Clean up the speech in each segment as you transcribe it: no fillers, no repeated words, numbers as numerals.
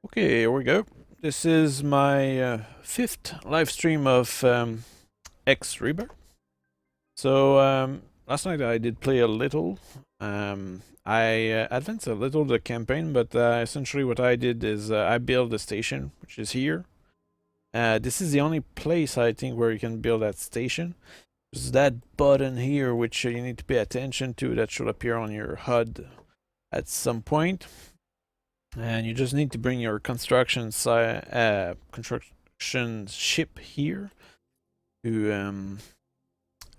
Okay, here we go. This is my fifth live stream of X-Rebirth. So last night I did play a little. I advanced a little the campaign, but essentially what I did is I built a station, which is here. This is the only place I think where you can build that station. There's that button here, which you need to pay attention to. That should appear on your HUD at some point. And you just need to bring your construction ship here to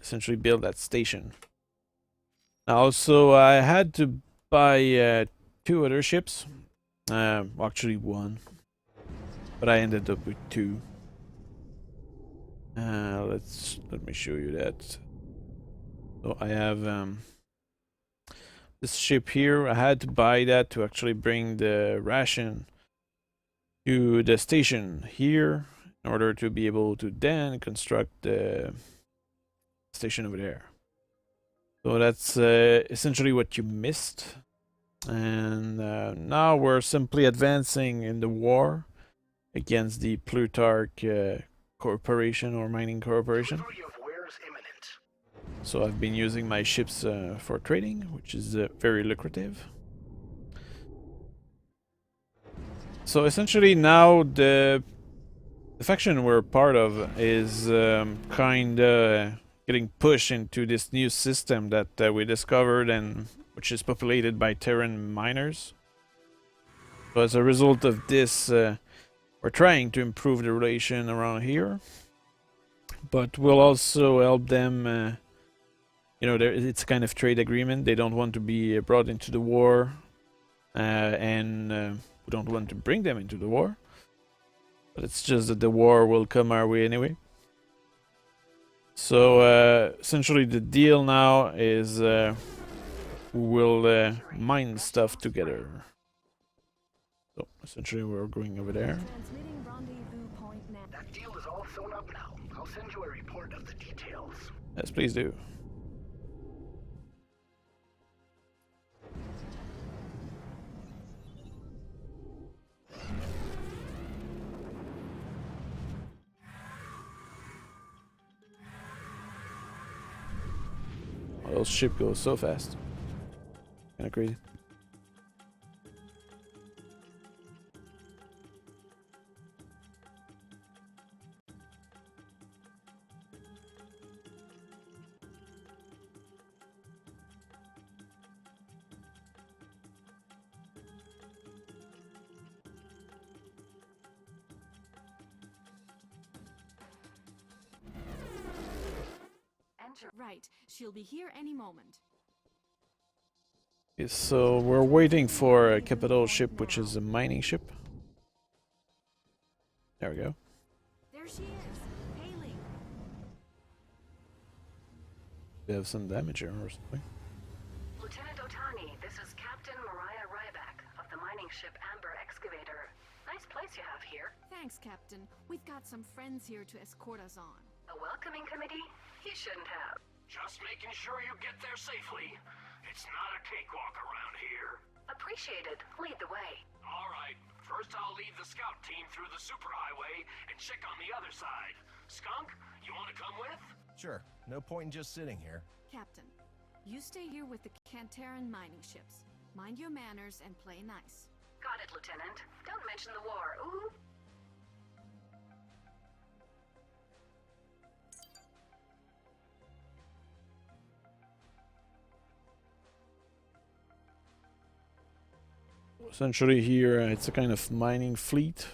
essentially build that station. Also, I had to buy two other ships. Actually one, but I ended up with two. Let me show you that. So I have this ship here. I had to buy that to actually bring the ration to the station here in order to be able to then construct the station over there. So that's essentially what you missed. And now we're simply advancing in the war against the Plutarch Corporation or Mining Corporation. So I've been using my ships for trading, which is very lucrative. So essentially now the faction we're part of is kinda getting pushed into this new system that we discovered and which is populated by Terran miners. So as a result of this, we're trying to improve the relation around here, but we'll also help them. You know, it's a kind of trade agreement. They don't want to be brought into the war, and we don't want to bring them into the war. But it's just that the war will come our way anyway. So essentially the deal now is we'll mine stuff together. So essentially we're going over there. That deal is all sewn up now. I'll send you a report of the details. Yes, please do. Oh, those ship goes so fast. Kinda crazy. Right, she'll be here any moment. Okay, so we're waiting for a capital ship, which is a mining ship. There we go. There she is, hailing. We have some damage here or something. Lieutenant Otani, this is Captain Mariah Ryback of the mining ship Amber Excavator. Nice place you have here. Thanks, Captain. We've got some friends here to escort us on. A welcoming committee? You shouldn't have. Just making sure you get there safely. It's not a cakewalk around here. Appreciated. Lead the way. All right. First I'll lead the scout team through the superhighway and check on the other side. Skunk, you want to come with? Sure. No point in just sitting here. Captain, you stay here with the Cantaran mining ships. Mind your manners and play nice. Got it, Lieutenant. Don't mention the war. Ooh. Essentially here it's a kind of mining fleet.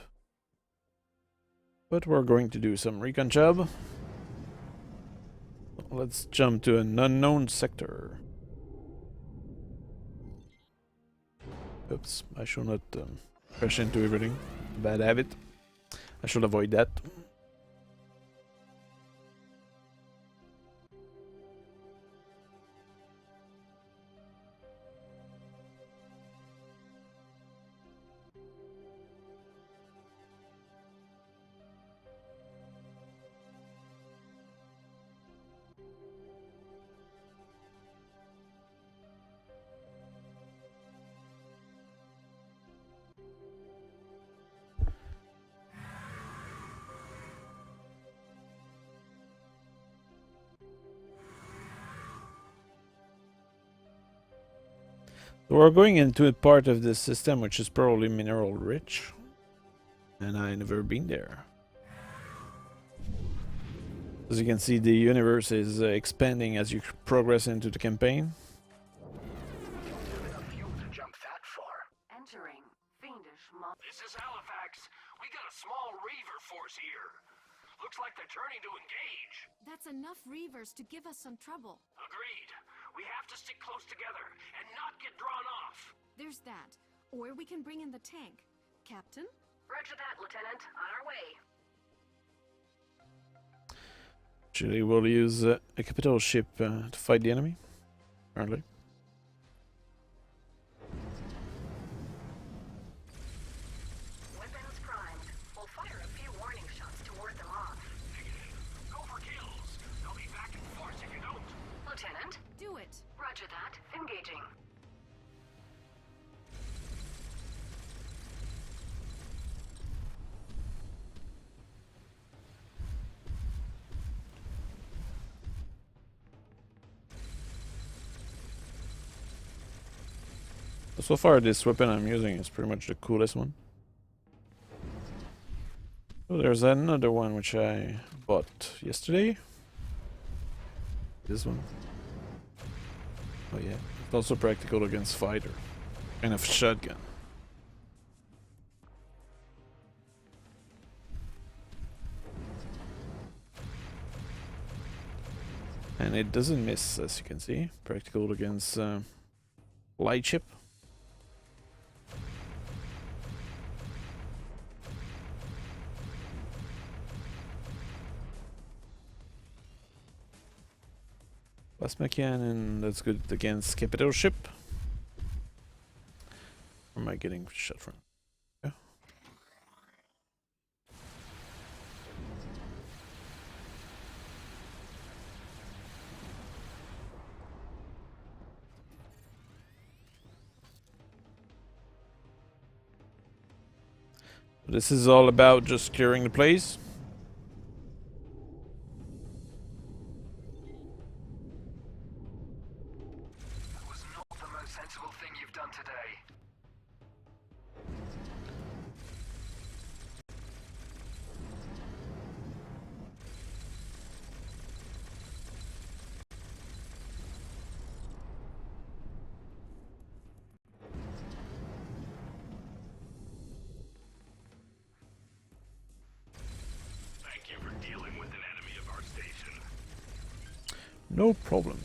But we're going to do some recon job. Let's jump to an unknown sector. Oops, I should not crash into everything. Bad habit. I should avoid that. So we're going into a part of this system which is probably mineral rich. And I've never been there. As you can see, the universe is expanding as you progress into the campaign. Enough fuel to jump that far. Entering fiendish This is Halifax. We got a small reaver force here. Looks like they're turning to engage. That's enough reavers to give us some trouble. Agreed. We have to stick close together and not get drawn off. There's that. Or we can bring in the tank. Captain? Roger that, Lieutenant. On our way. Actually, we'll use a capital ship to fight the enemy. Apparently. Weapons primed. We'll fire a few warning shots to ward them off. Go for kills. They'll be back in force if you don't. Lieutenant? Do it. Roger that. Engaging. So far, this weapon I'm using is pretty much the coolest one. Oh, there's another one which I bought yesterday. This one. Oh yeah, it's also practical against fighter. Kind of shotgun. And it doesn't miss, as you can see. Practical against light ship. Plasma cannon, that's good against capital ship. Or am I getting shot from? Yeah. This is all about just clearing the place. No problem.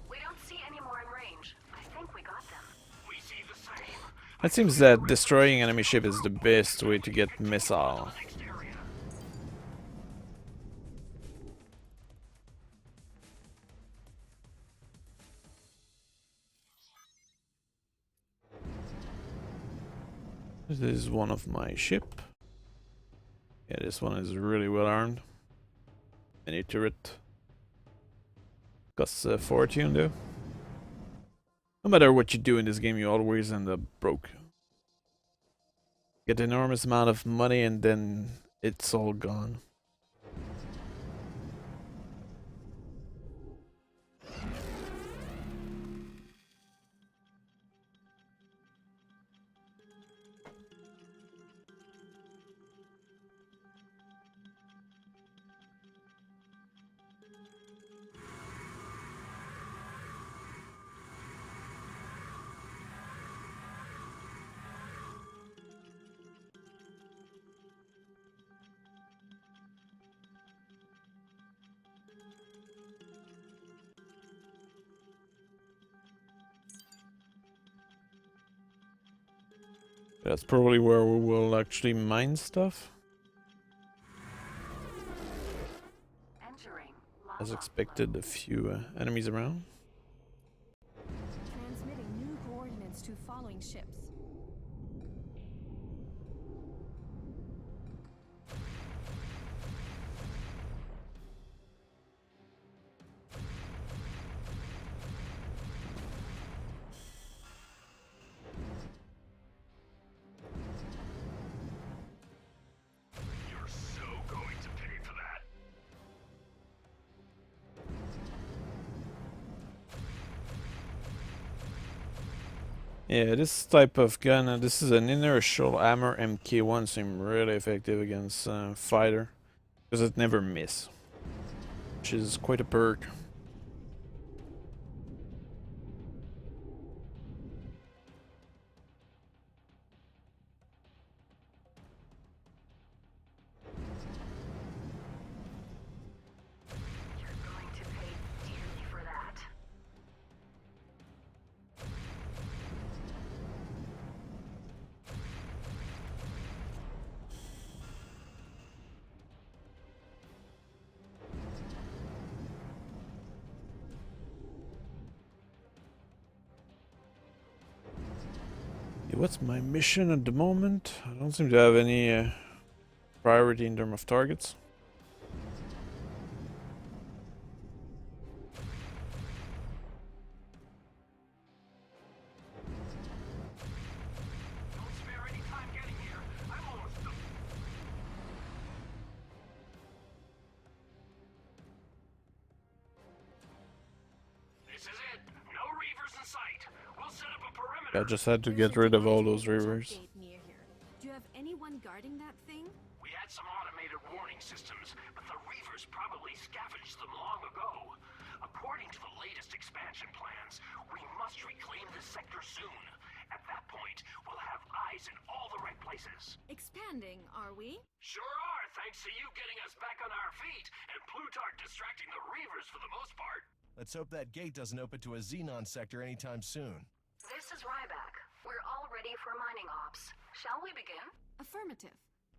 We don't see any more in range. I think we got them. We see the same. It seems that destroying enemy ship is the best way to get missile. Next area. This is one of my ship. Yeah, this one is really well armed. Mini turret. Costs 40 though. No matter what you do in this game, you always end up broke. Get an enormous amount of money and then it's all gone. That's probably where we will actually mine stuff. Entering. As expected, a few enemies around. Transmitting new coordinates to following ships. You're so going to pay for that. Yeah, this type of gun, this is an inertial hammer MK1, seem really effective against fighter, because it never miss, which is quite a perk. You're going to pay dearly for that. Yeah, what's my mission at the moment? I don't seem to have any priority in terms of targets. Don't spare any time getting here. I'm almost done. This is it. No reavers in sight. We'll set up a perimeter. I just had to There's get a rid of all detachment those jump rivers. gate near here. Do you have anyone guarding that thing? We had some automated warning systems, but the reavers probably scavenged them long ago. According to the latest expansion plans, we must reclaim this sector soon. At that point, we'll have eyes in all the right places. Expanding, are we? Sure are, thanks to you getting us back on our feet, and Plutarch distracting the reavers for the most part. Let's hope that gate doesn't open to a Xenon sector anytime soon. This is Ryback. We're all ready for mining ops. Shall we begin? Affirmative.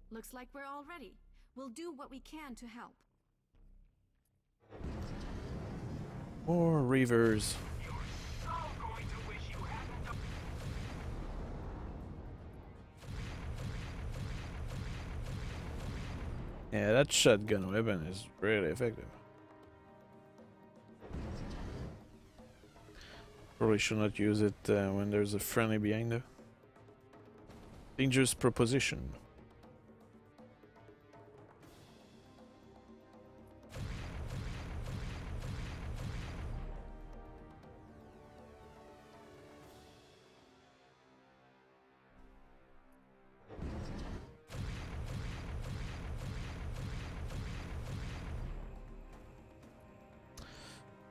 Looks like we're all ready. We'll do what we can to help. More reavers. You're so going to wish you hadn't done. Yeah, that shotgun weapon is really effective. Probably should not use it when there's a friendly behind though. Dangerous proposition.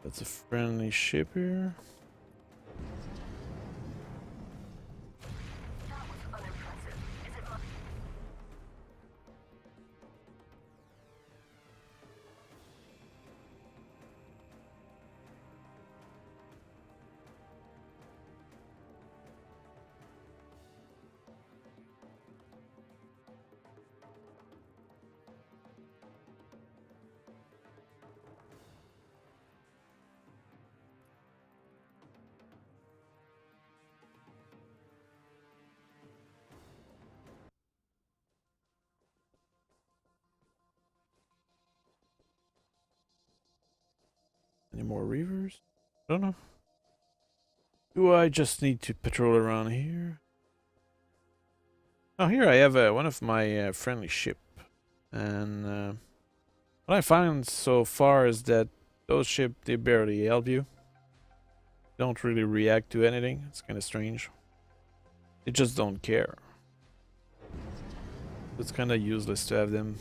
That's a friendly ship here. That was unimpressive. Is it my... Any more reavers? I don't know. Do I just need to patrol around here? Oh, here I have one of my friendly ship. And what I find so far is that those ships, they barely help you. Don't really react to anything. It's kind of strange. They just don't care. It's kind of useless to have them.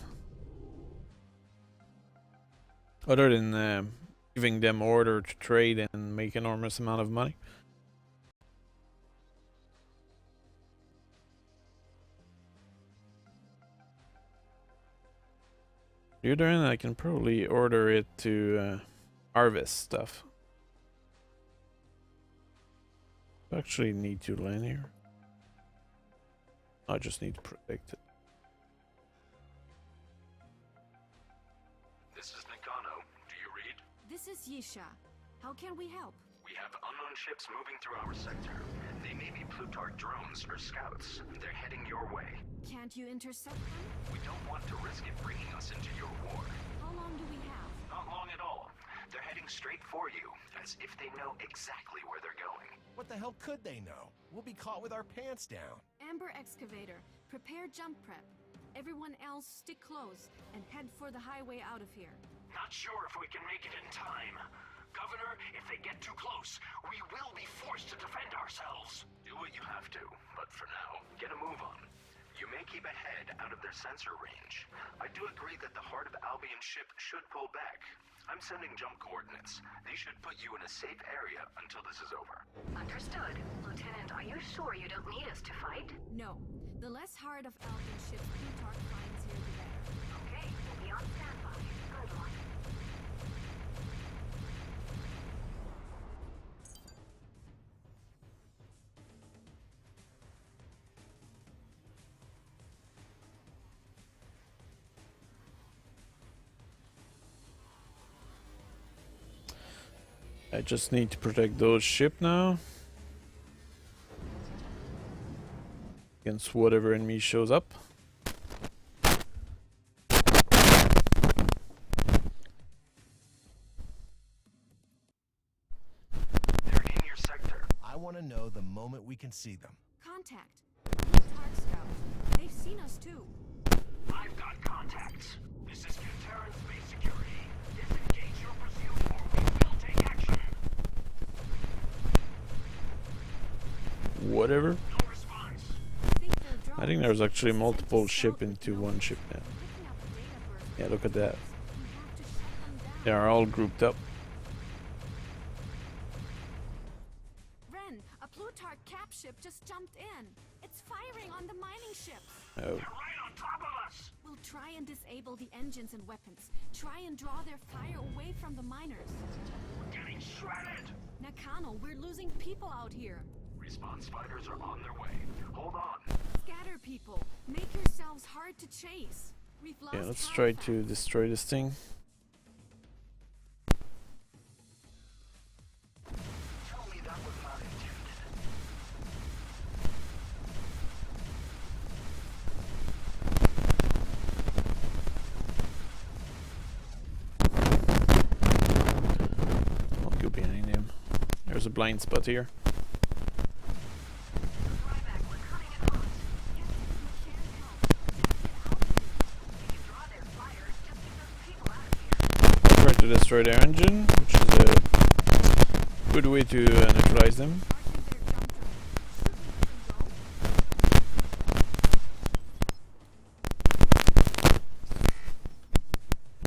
Other than giving them order to trade and make enormous amount of money. The other end, I can probably order it to harvest stuff. I actually need to land here. I just need to protect it. This is Nakano. Do you read? This is Yisha. How can we help? We have unknown ships moving through our sector. They may be Plutarch drones or scouts. They're heading your way. Can't you intercept them? We don't want to risk it bringing us into your war. How long do we have? Not long at all. They're heading straight for you, as if they know exactly where they're going. What the hell could they know? We'll be caught with our pants down. Amber Excavator, prepare jump prep. Everyone else stick close and head for the highway out of here. Not sure if we can make it in time. Governor, if they get too close, we will be forced to defend ourselves. Do what you have to, but for now, get a move on. You may keep a head out of their sensor range. I do agree that the heart of Albion's ship should pull back. I'm sending jump coordinates. These should put you in a safe area until this is over. Understood. Lieutenant, are you sure you don't need us to fight? No. The less hard of Albion ships Plutarch finds here, the better. Okay, we'll be on standby. Good luck. I just need to protect those ship now. Against whatever enemy shows up. They're in your sector. I want to know the moment we can see them. Contact. Plutarch scouts. They've seen us too. I've got contacts. This is Terran Space Security. Disengage your pursuit or we will take action. Whatever. No response. I think there's actually multiple ship into one ship now. Yeah, look at that. They are all grouped up. Ren, a Plutarch cap ship just jumped in. It's firing on the mining ships. Oh. They're right on top of us. We'll try and disable the engines and weapons. Try and draw their fire away from the miners. We're getting shredded. Nakano, we're losing people out here. Response fighters are on their way. Hold on. Scatter people. Make yourselves hard to chase. We've lost Yeah, let's half try that. to destroy this thing. Tell me that was not intended. I'll go behind him. There's a blind spot here. Ryback, we're cutting it hot. Yes, we can't help. We can draw their fire. Just get those people out of here. Try to destroy their engine, which is a good way to neutralize them.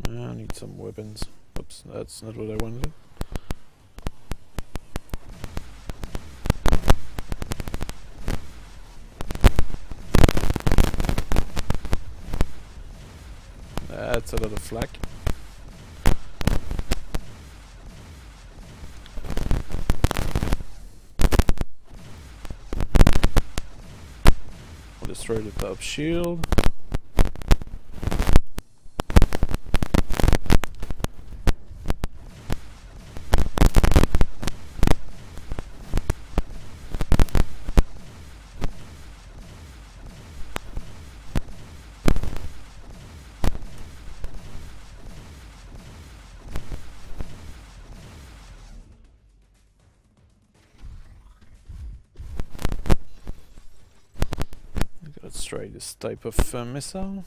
I need some weapons. Oops, that's not what I wanted. That's a lot of flak. We'll destroy the top shield. Let's try this type of missile.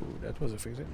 Ooh, that was effective.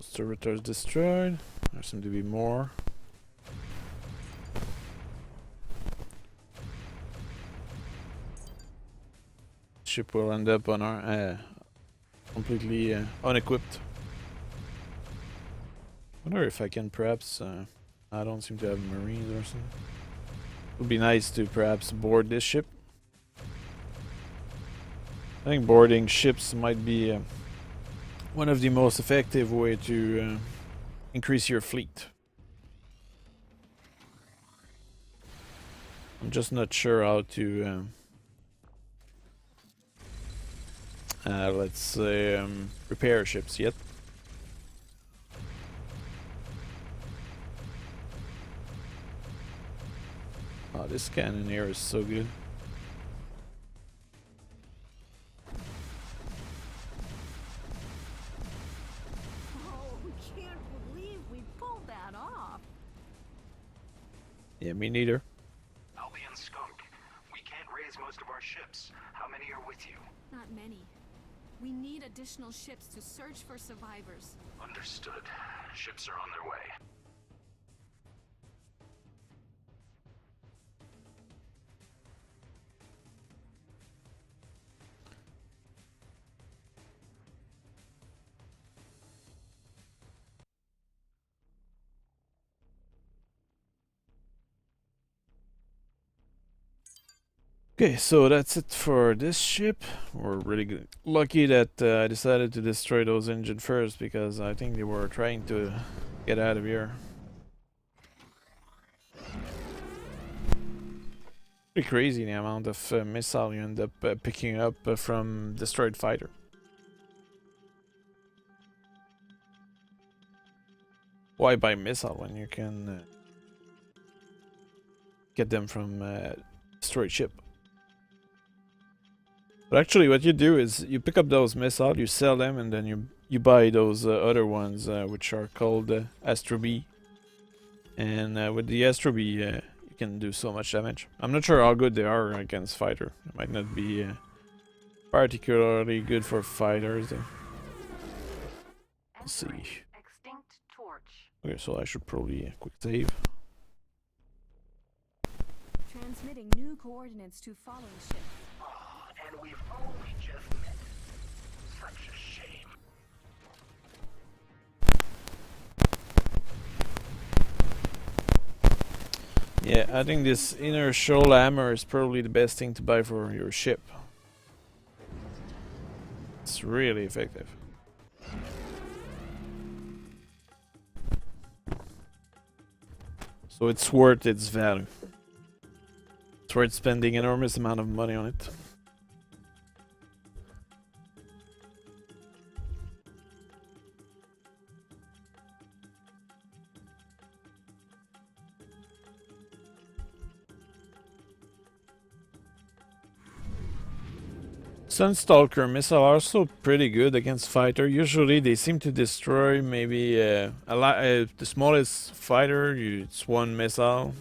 Servitors destroyed. There seem to be more. Ship will end up on our completely unequipped. Wonder if I can perhaps. I don't seem to have marines or something. It would be nice to perhaps board this ship. I think boarding ships might be one of the most effective way to increase your fleet. I'm just not sure how to let's say repair ships yet. Oh, this cannon here is so good. Yeah, me neither. Albion Skunk, we can't raise most of our ships. How many are with you? Not many. We need additional ships to search for survivors. Understood. Ships are on their way. Okay, so that's it for this ship. We're really good. Lucky that I decided to destroy those engines first because I think they were trying to get out of here. Pretty crazy the amount of missile you end up picking up from destroyed fighter. Why buy missile when you can get them from destroyed ship? But actually what you do is you pick up those missiles, you sell them, and then you buy those other ones which are called Astro B. And with the Astro B you can do so much damage. I'm not sure how good they are against fighter. It might not be particularly good for fighters. Let's see. Extinct torch. Okay, so I should probably quick save. Transmitting new coordinates to following ship. And we've only just met. Such a shame. Yeah, I think this inertial hammer is probably the best thing to buy for your ship. It's really effective. So it's worth its value. It's worth spending enormous amount of money on it. Sunstalker missiles are also pretty good against fighter. Usually they seem to destroy maybe the smallest fighter, it's one missile.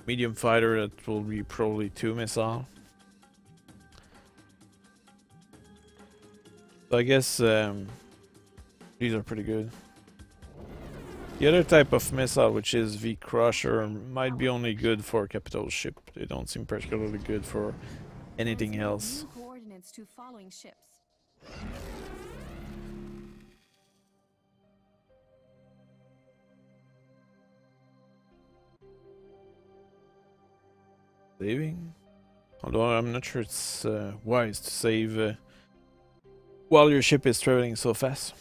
Medium fighter, that will be probably 2 missiles. So I guess these are pretty good. The other type of missile, which is V Crusher, might be only good for capital ship. They don't seem particularly good for anything else. New coordinates to following ships. Saving? Although I'm not sure it's wise to save while your ship is traveling so fast.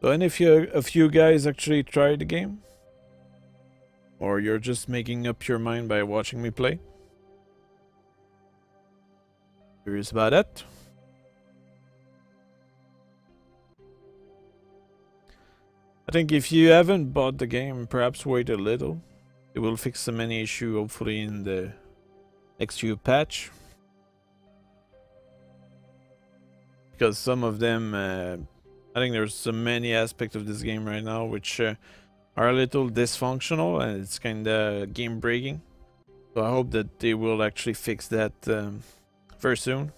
So any of you guys actually tried the game? Or you're just making up your mind by watching me play? Curious about that? I think if you haven't bought the game, perhaps wait a little. It will fix so many issues hopefully in the next few patch. because some of them, I think there's so many aspects of this game right now which are a little dysfunctional, and it's kind of game breaking. So I hope that they will actually fix that very soon.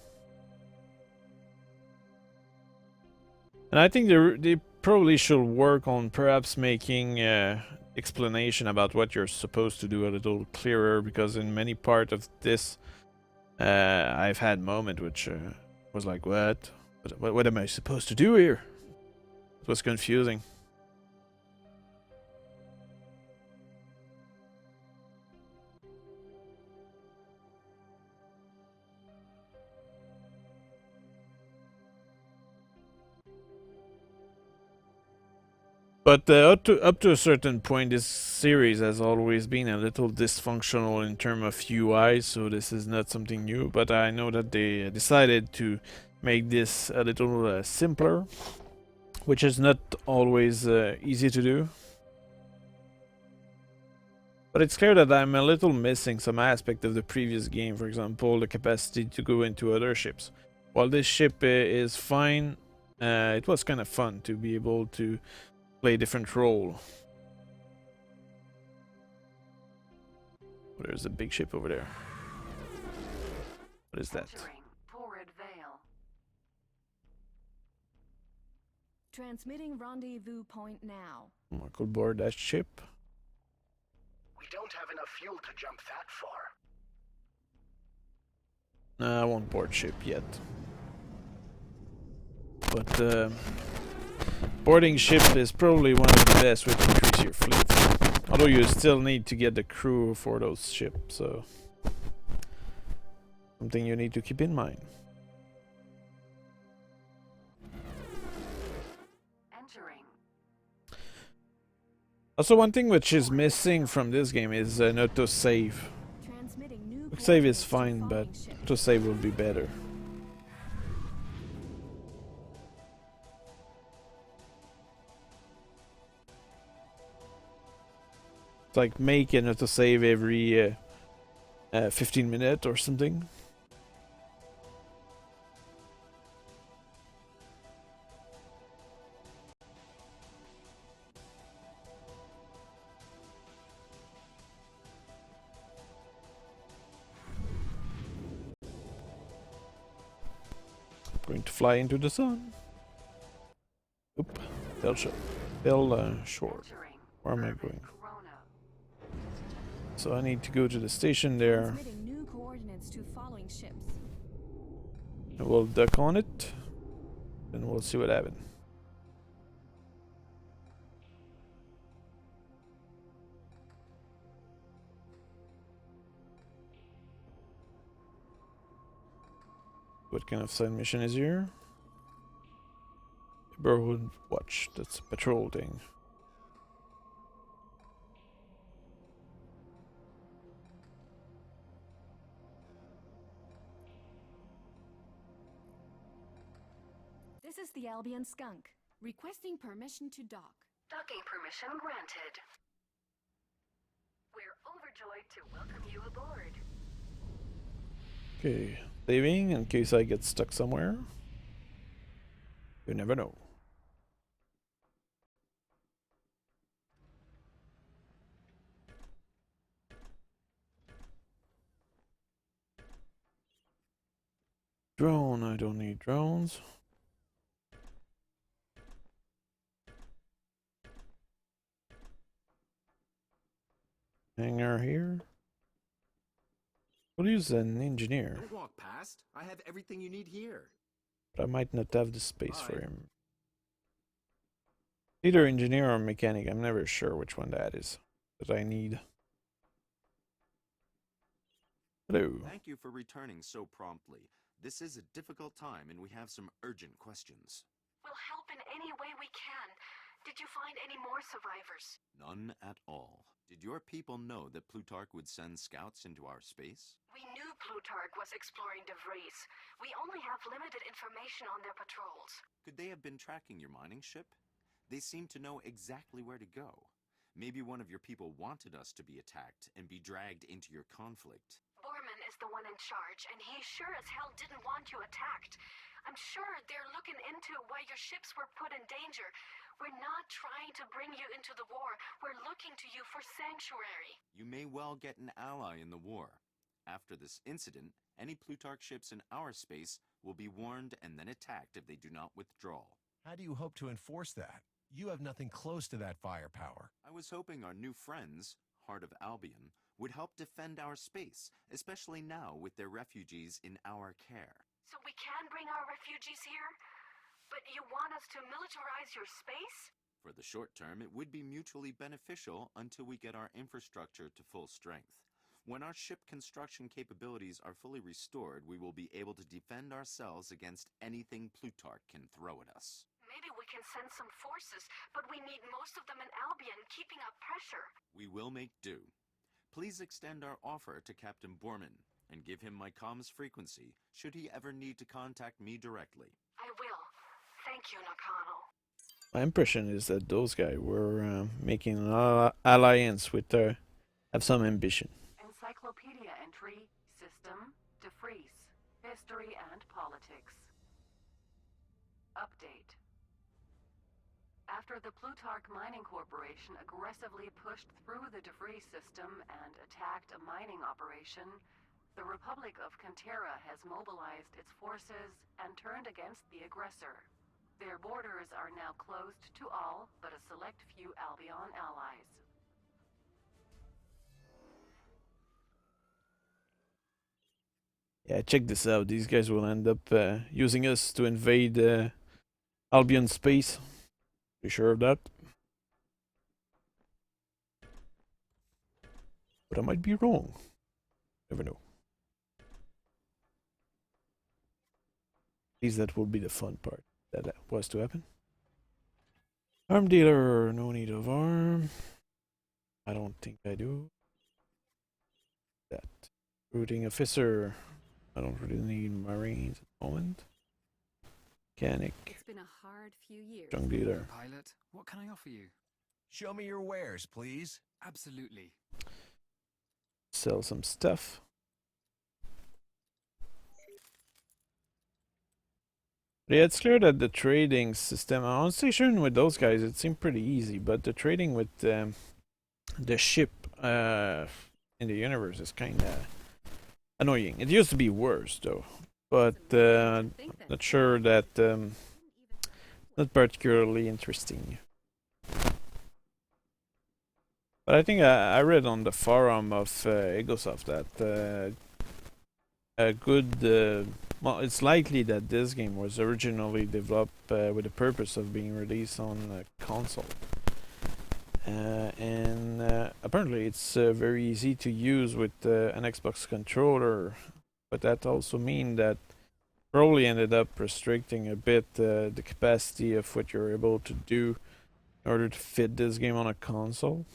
And I think they probably should work on perhaps making explanation about what you're supposed to do a little clearer, because in many part of this I've had moment which was like, what am I supposed to do here? It was confusing. But up to a certain point, this series has always been a little dysfunctional in terms of UI, so this is not something new. But I know that they decided to make this a little simpler, which is not always easy to do. But it's clear that I'm a little missing some aspect of the previous game, for example, the capacity to go into other ships. While this ship is fine, it was kind of fun to be able to play a different role. Oh, there's a big ship over there. What is that? Transmitting rendezvous point now. I could board that ship. We don't have enough fuel to jump that far. Nah, I won't board ship yet. But boarding ship is probably one of the best way to increase your fleet. Although you still need to get the crew for those ships, so something you need to keep in mind. Also, one thing which is missing from this game is an autosave. Quick save is fine, but autosave will be better. It's like make an autosave every 15 minutes or something. Going to fly into the sun. Oop, fell short. Where am I going? So I need to go to the station there. New coordinates to following ships. And we'll duck on it, and we'll see what happens. What kind of side mission is here? Neighborhood watch. That's a patrol thing. This is the Albion Skunk, requesting permission to dock. Docking permission granted. We're overjoyed to welcome you aboard. Okay, saving in case I get stuck somewhere. You never know. Drone, I don't need drones. Hangar here. We'll use an engineer. Don't walk past. I have everything you need here. But I might not have the space for him. Either engineer or mechanic, I'm never sure which one that is that I need. Hello. Thank you for returning so promptly. This is a difficult time and we have some urgent questions. We'll help in any way we can. Did you find any more survivors? None at all. Did your people know that Plutarch would send scouts into our space? We knew Plutarch was exploring DeVries. We only have limited information on their patrols. Could they have been tracking your mining ship? They seem to know exactly where to go. Maybe one of your people wanted us to be attacked and be dragged into your conflict. Borman is the one in charge, and he sure as hell didn't want you attacked. I'm sure they're looking into why your ships were put in danger. We're not trying to bring you into the war. We're looking to you for sanctuary. You may well get an ally in the war. After this incident, any Plutarch ships in our space will be warned and then attacked if they do not withdraw. How do you hope to enforce that? You have nothing close to that firepower. I was hoping our new friends, Heart of Albion, would help defend our space, especially now with their refugees in our care. So we can bring our refugees here? But you want us to militarize your space? For the short term, it would be mutually beneficial until we get our infrastructure to full strength. When our ship construction capabilities are fully restored, we will be able to defend ourselves against anything Plutarch can throw at us. Maybe we can send some forces, but we need most of them in Albion, keeping up pressure. We will make do. Please extend our offer to Captain Borman and give him my comms frequency should he ever need to contact me directly. I will. Thank you, Nakano. My impression is that those guys were making an alliance with have some ambition. Encyclopedia entry, system, defreeze, history and politics. Update. After the Plutarch Mining Corporation aggressively pushed through the defreeze system and attacked a mining operation, the Republic of Cantera has mobilized its forces and turned against the aggressor. Their borders are now closed to all but a select few Albion allies. Yeah, check this out. These guys will end up using us to invade Albion space. You sure of that? But I might be wrong. Never know. At least that will be the fun part. That was to happen. Arm dealer, no need of arm. I don't think I do. That. Routing officer. I don't really need Marines at the moment. Mechanic. It's been a hard few years. Junk dealer. Pilot, what can I offer you? Show me your wares, please. Absolutely. Sell some stuff. Yeah, it's clear that the trading system on station with those guys, it seemed pretty easy, but the trading with the ship in the universe is kind of annoying. It used to be worse though, but not sure that not particularly interesting. But I think I read on the forum of Egosoft that a good well, it's likely that this game was originally developed with the purpose of being released on a console. And apparently it's very easy to use with an Xbox controller, but that also means that probably ended up restricting a bit the capacity of what you're able to do in order to fit this game on a console.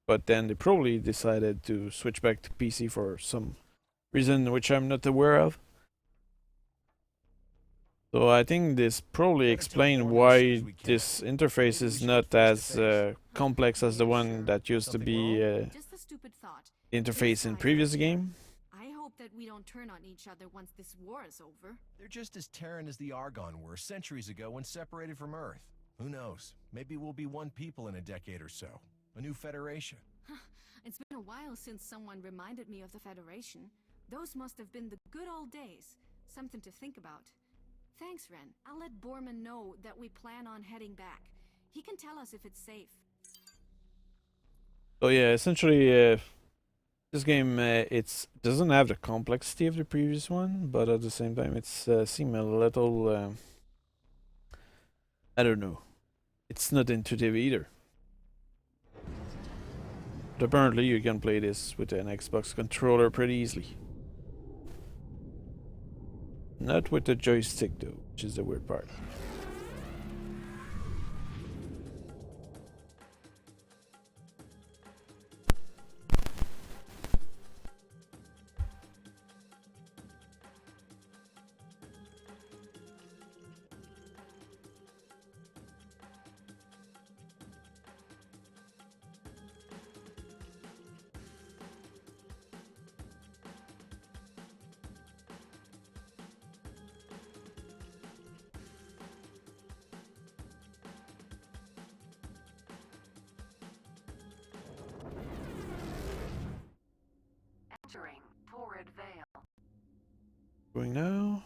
But then they probably decided to switch back to PC for some reason which I'm not aware of. So I think this probably explains why this interface is not as complex as the one that used to be Just a stupid thought. the interface in previous game. I hope that we don't turn on each other once this war is over. They're just as Terran as the Argon were centuries ago when separated from Earth. Who knows? Maybe we'll be one people in a decade or so. A new federation. It's been a while since someone reminded me of the Federation. Those must have been the good old days. Something to think about. Thanks, Ren. I'll let Borman know that we plan on heading back. He can tell us if it's safe. So yeah, essentially this game it doesn't have the complexity of the previous one, but at the same time it's seems a little I don't know. It's not intuitive either. But apparently you can play this with an Xbox controller pretty easily. Not with the joystick though, which is the weird part. Entering Torrid Vale. Going now.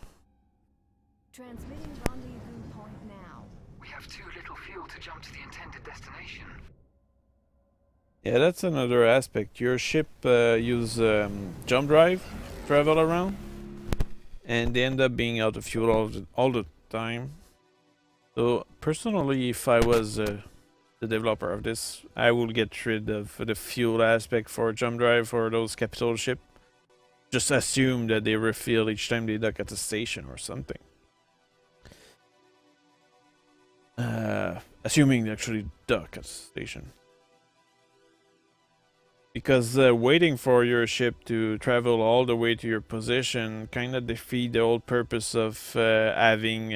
Transmitting rendezvous point now. We have too little fuel to jump to the intended destination. Yeah, that's another aspect. Your ship use jump drive, travel around, and they end up being out of fuel all the time. So personally, if I was the developer of this, I would get rid of the fuel aspect for jump drive for those capital ship. Just assume that they refill each time they dock at the station or something. Assuming they actually dock at the station. Because waiting for your ship to travel all the way to your position kind of defeat the whole purpose of having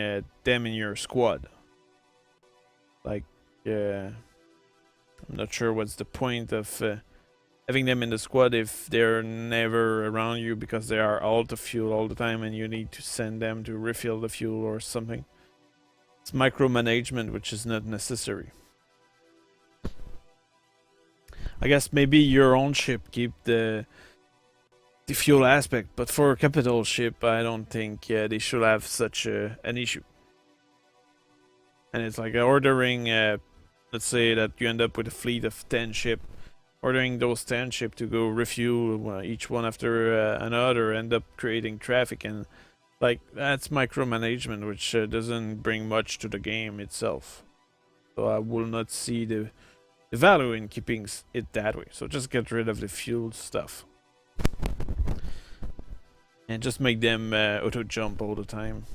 them in your squad. Like, I'm not sure what's the point of having them in the squad if they're never around you because they are out of fuel all the time and you need to send them to refill the fuel or something. It's micromanagement, which is not necessary. I guess maybe your own ship keep the fuel aspect, but for a capital ship, I don't think they should have such an issue. And it's like ordering, let's say that you end up with a fleet of 10 ships, ordering those 10 ships to go refuel each one after another, end up creating traffic, and like that's micromanagement, which doesn't bring much to the game itself. So I will not see the value in keeping it that way. So just get rid of the fuel stuff. And just make them auto jump all the time.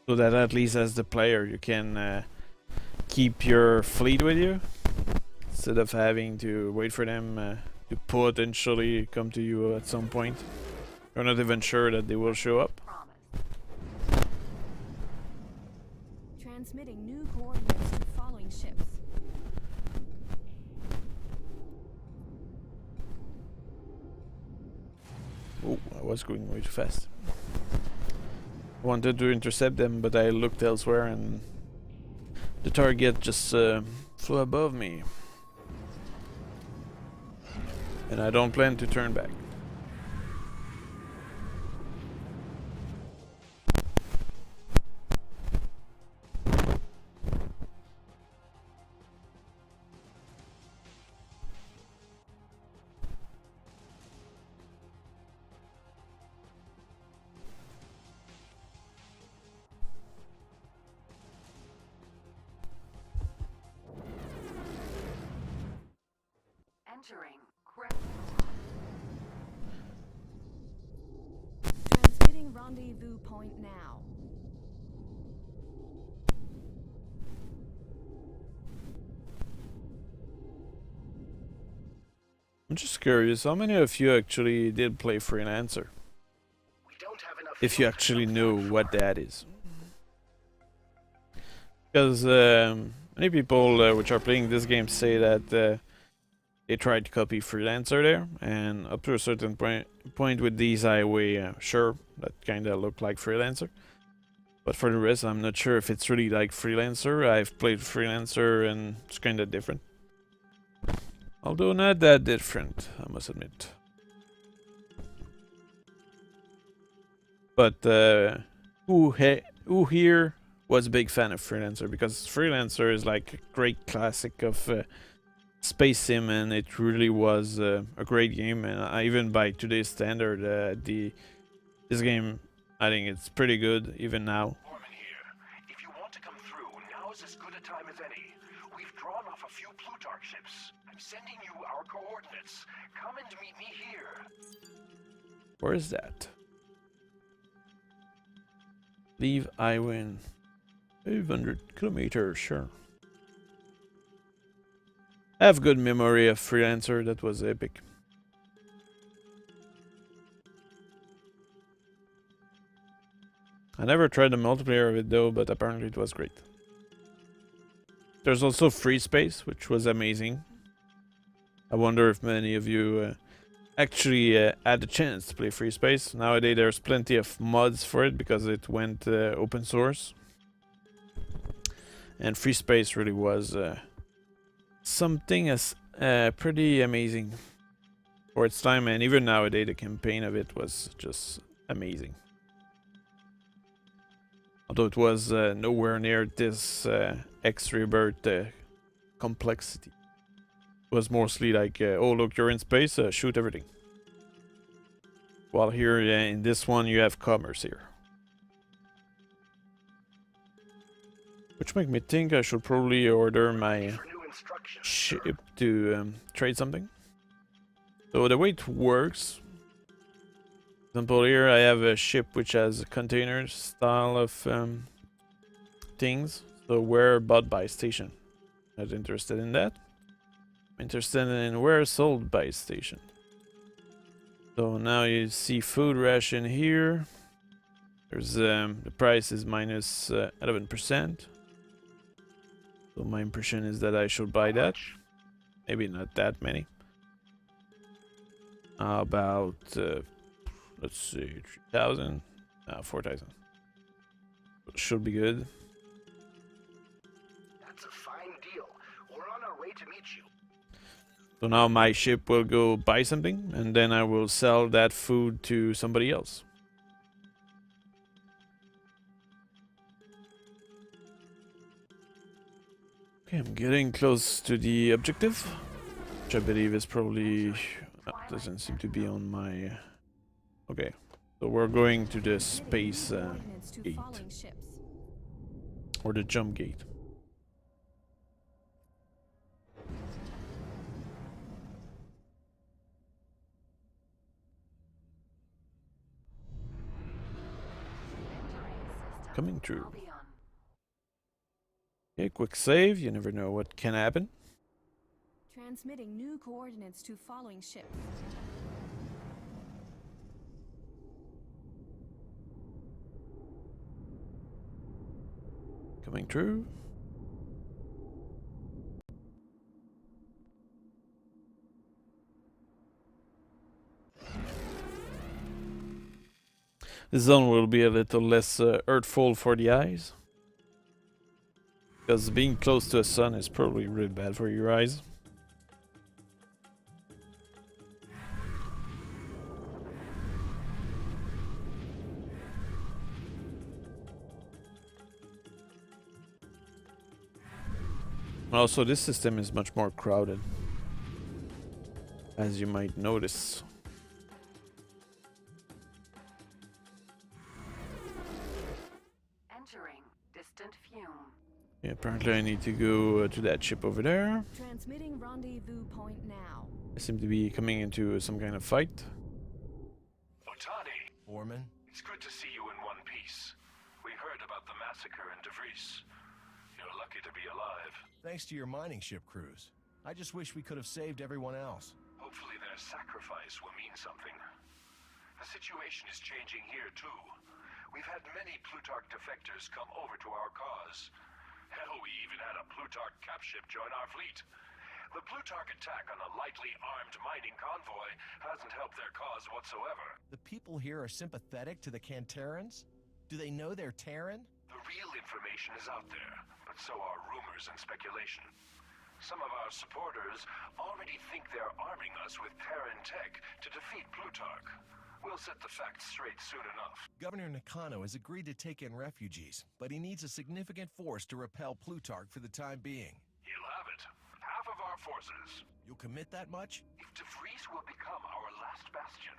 So that at least as the player you can keep your fleet with you. Instead of having to wait for them to potentially come to you at some point. You're not even sure that they will show up. Transmitting new coordinates to following ships. Oh, I was going way too fast. I wanted to intercept them, but I looked elsewhere and the target just flew above me. And I don't plan to turn back. Entering Transmitting rendezvous point now. I'm just curious, how many of you actually did play Freelancer? We don't have enough If you fuel to actually jump know that what far. that is. Because many people which are playing this game say that they tried to copy Freelancer there, and up to a certain point with these highway, sure, that kinda looked like Freelancer. But for the rest, I'm not sure if it's really like Freelancer. I've played Freelancer and it's kinda different. Although not that different, I must admit. But who here was a big fan of Freelancer? Because Freelancer is like a great classic of space sim, and it really was a great game. And even by today's standard, this game, I think it's pretty good even now. Borman here. If you want to come through, now is as good a time as any. We've drawn off a few Plutarch ships. I'm sending you our coordinates. Come and meet me here. Where is that? Leave Iwin. 500 kilometers, sure. I have good memory of Freelancer, that was epic. I never tried the multiplayer of it though, but apparently it was great. There's also Free Space, which was amazing. I wonder if many of you actually had the chance to play Free Space. Nowadays there's plenty of mods for it because it went open source. And Free Space really was something as pretty amazing for its time, and even nowadays the campaign of it was just amazing. Although it was nowhere near this X-Rebirth complexity. It was mostly like, oh look, you're in space, shoot everything. While here in this one you have commerce here. Which make me think I should probably order my ship to trade something. So the way it works, for example here I have a ship which has a container style of things. So where bought by station. Not interested in that. I'm interested in where sold by station. So now you see food ration here. There's the price is minus 11%. So my impression is that I should buy that. Maybe not that many. About let's see, 3,000. 4,000. Should be good. That's a fine deal. We're on our way to meet you. So now my ship will go buy something, and then I will sell that food to somebody else. Okay, I'm getting close to the objective, which I believe is probably... doesn't seem to be on my... Okay, so we're going to the space gate. Or the jump gate. Coming through. Okay, quick save. You never know what can happen. Transmitting new coordinates to following ship. Coming through. The zone will be a little less hurtful for the eyes. Because being close to a sun is probably really bad for your eyes. Also, this system is much more crowded, as you might notice. Entering distant fume. Yeah, apparently I need to go to that ship over there. Transmitting rendezvous point now. I seem to be coming into some kind of fight. Otani, Foreman? it's good to see you in one piece. We heard about the massacre in DeVries. You're lucky to be alive. Thanks to your mining ship crews. I just wish we could have saved everyone else. Hopefully their sacrifice will mean something. The situation is changing here too. We've had many Plutarch defectors come over to our cause. Hell, we even had a Plutarch cap ship join our fleet. The Plutarch attack on a lightly armed mining convoy hasn't helped their cause whatsoever. The people here are sympathetic to the Canterans? Do they know they're Terran? The real information is out there, but so are rumors and speculation. Some of our supporters already think they're arming us with Terran tech to defeat Plutarch. We'll set the facts straight soon enough. Governor Nakano has agreed to take in refugees, but he needs a significant force to repel Plutarch for the time being. He'll have it. Half of our forces. You'll commit that much? If DeVries will become our last bastion,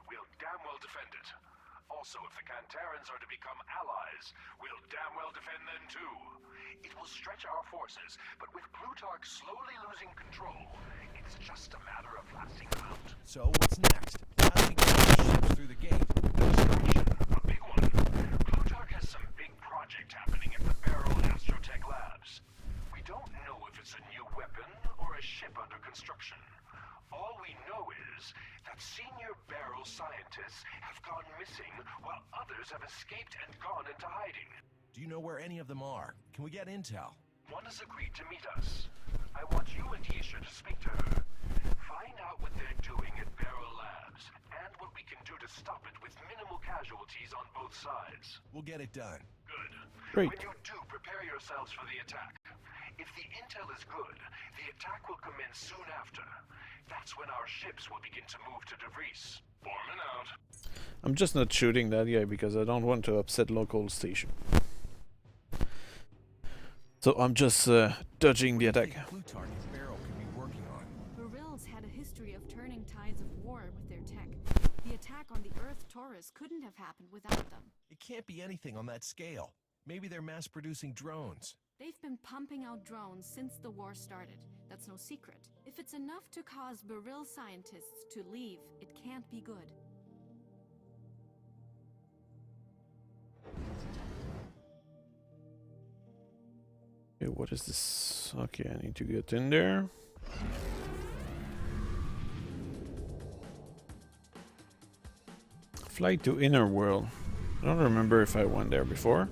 we'll damn well defend it. Also, if the Canterans are to become allies, we'll damn well defend them too. It will stretch our forces, but with Plutarch slowly losing control, it's just a matter of lasting them out. So, what's next? How do we get our ships through the gate? Distraction, a big one. Plutarch has some big project happening at the Barrel Astrotech Labs. We don't know if it's a new weapon or a ship under construction. All we know is that senior Barrel scientists have gone missing while others have escaped and gone into hiding. Do you know where any of them are? Can we get intel? One has agreed to meet us. I want you and Isha to speak to her. Find out what they're doing at Barrel Labs, and what we can do to stop it with minimal casualties on both sides. We'll get it done. Good. Great. When you do, prepare yourselves for the attack. If the intel is good, the attack will commence soon after. That's when our ships will begin to move to DeVries. Borman out. I'm just not shooting that guy because I don't want to upset local station. So I'm just dodging the attack. Plutarch and Barrel could be working on. Beryl's had a history of turning tides of war with their tech. The attack on the Earth Taurus couldn't have happened without them. It can't be anything on that scale. Maybe they're mass-producing drones. They've been pumping out drones since the war started. That's no secret. If it's enough to cause Beryl scientists to leave, it can't be good. Okay, what is this? Okay, I need to get in there. Flight to inner world. I don't remember if I went there before.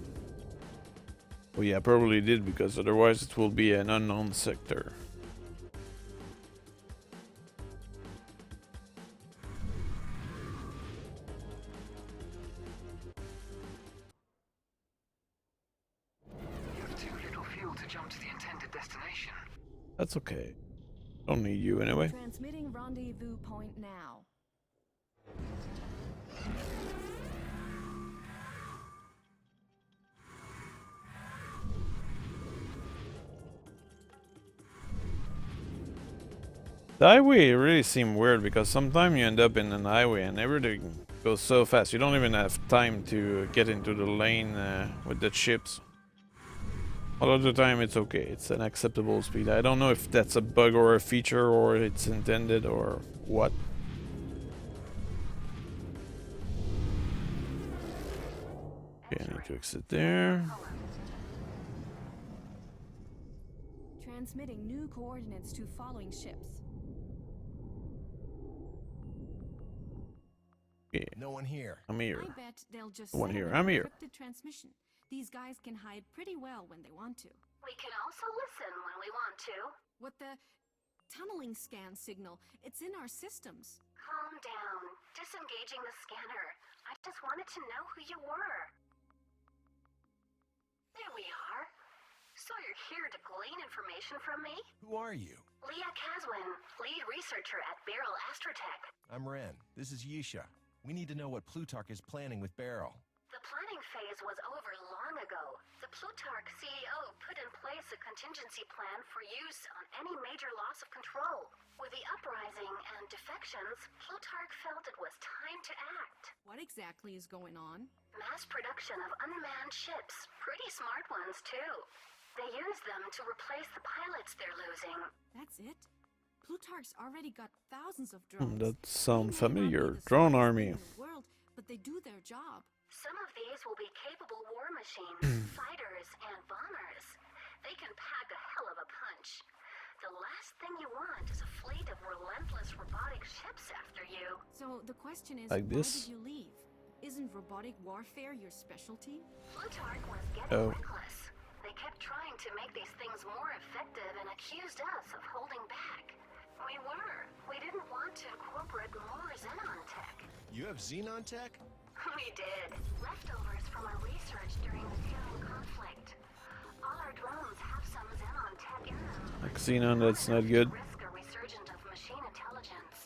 Oh yeah, probably did, because otherwise it will be an unknown sector. You have too little fuel to jump to the intended destination. That's okay. Don't need you anyway. Transmitting rendezvous point now. The highway really seems weird because sometimes you end up in an highway and everything goes so fast you don't even have time to get into the lane with the ships. A lot of the time it's okay, it's an acceptable speed. I don't know if that's a bug or a feature or it's intended or what. Okay, I need to exit there. Transmitting new coordinates to following ships. Okay, No one here. I'm here. I bet they'll just One set here, up I'm an here. encrypted transmission. These guys can hide pretty well when they want to. We can also listen when we want to. What the tunneling scan signal? It's in our systems. Calm down. Disengaging the scanner. I just wanted to know who you were. There we are. So you're here to glean information from me? Who are you? Leah Caswin, lead researcher at Beryl Astrotech. I'm Ren. This is Yisha. We need to know what Plutarch is planning with Barrel. The planning phase was over long ago. The Plutarch CEO put in place a contingency plan for use on any major loss of control. With the uprising and defections, Plutarch felt it was time to act. What exactly is going on? Mass production of unmanned ships. Pretty smart ones, too. They use them to replace the pilots they're losing. That's it? Plutarch's already got thousands of drones. That sounds They may not be familiar. the Drone smartest army. thing in the world, but they do their job. Some of these will be capable war machines, fighters, and bombers. They can pack a hell of a punch. The last thing you want is a fleet of relentless robotic ships after you. So the question is, Like why this? did you leave? Isn't robotic warfare your specialty? Plutarch was getting Oh. reckless. They kept trying to make these things more effective and accused us of holding back. We were. We didn't want to incorporate more Xenon tech. You have Xenon tech? We did. Leftovers from our research during the Syrian conflict. All our drones have some Xenon tech in them. Like Xenon, that's not good. Risk a resurgence of machine intelligence.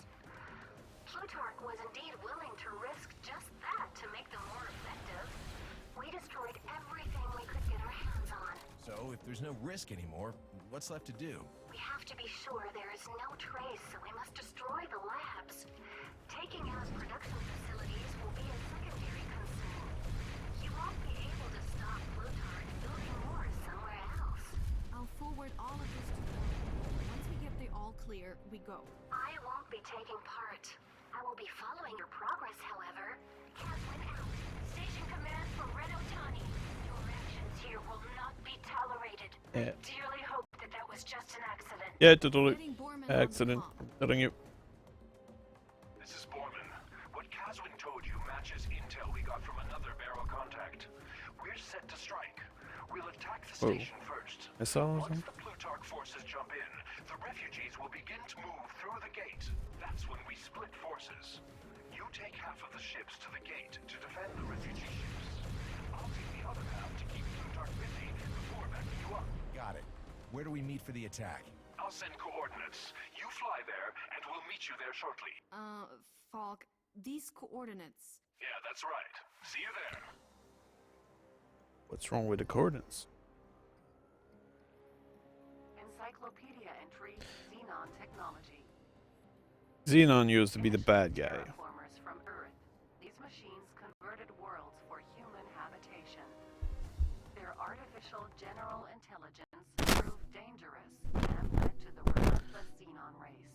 Plutarch was indeed willing to risk just that to make them more effective. We destroyed everything we could get our hands on. So, if there's no risk anymore, what's left to do? We have to be sure there is no trace, so we must destroy the labs. Taking out production facilities will be a secondary concern. You won't be able to stop Plutarch building more somewhere else. I'll forward all of this to them. Once we get the all clear, we go. I won't be taking part. I will be following your progress, however. Catherine out. Station command from Red Otani. Your actions here will not be tolerated. Yeah. Dearly hope that that was just an accident. Yeah, totally. Getting Borman on the Accident. comm. I'm telling you. This is Borman. What Caswin told you matches intel we got from another Barrel contact. We're set to strike. We'll attack the Oh. station first. I saw Once something. the Plutarch forces jump in, the refugees will begin to move through the gate. That's when we split forces. You take half of the ships to the gate to defend the refugee ships. I'll take the other half to keep Plutarch busy before backing you up. Got it. Where do we meet for the attack? I'll send coordinates. You fly there, and we'll meet you there shortly. Falk, these coordinates. Yeah, that's right. See you there. What's wrong with the coordinates? Encyclopedia entry, Xenon technology. Xenon used to be the bad guy. Terraformers from Earth. These machines converted worlds for human habitation. Their artificial general intelligence proved dangerous and led to the relentless Xenon race.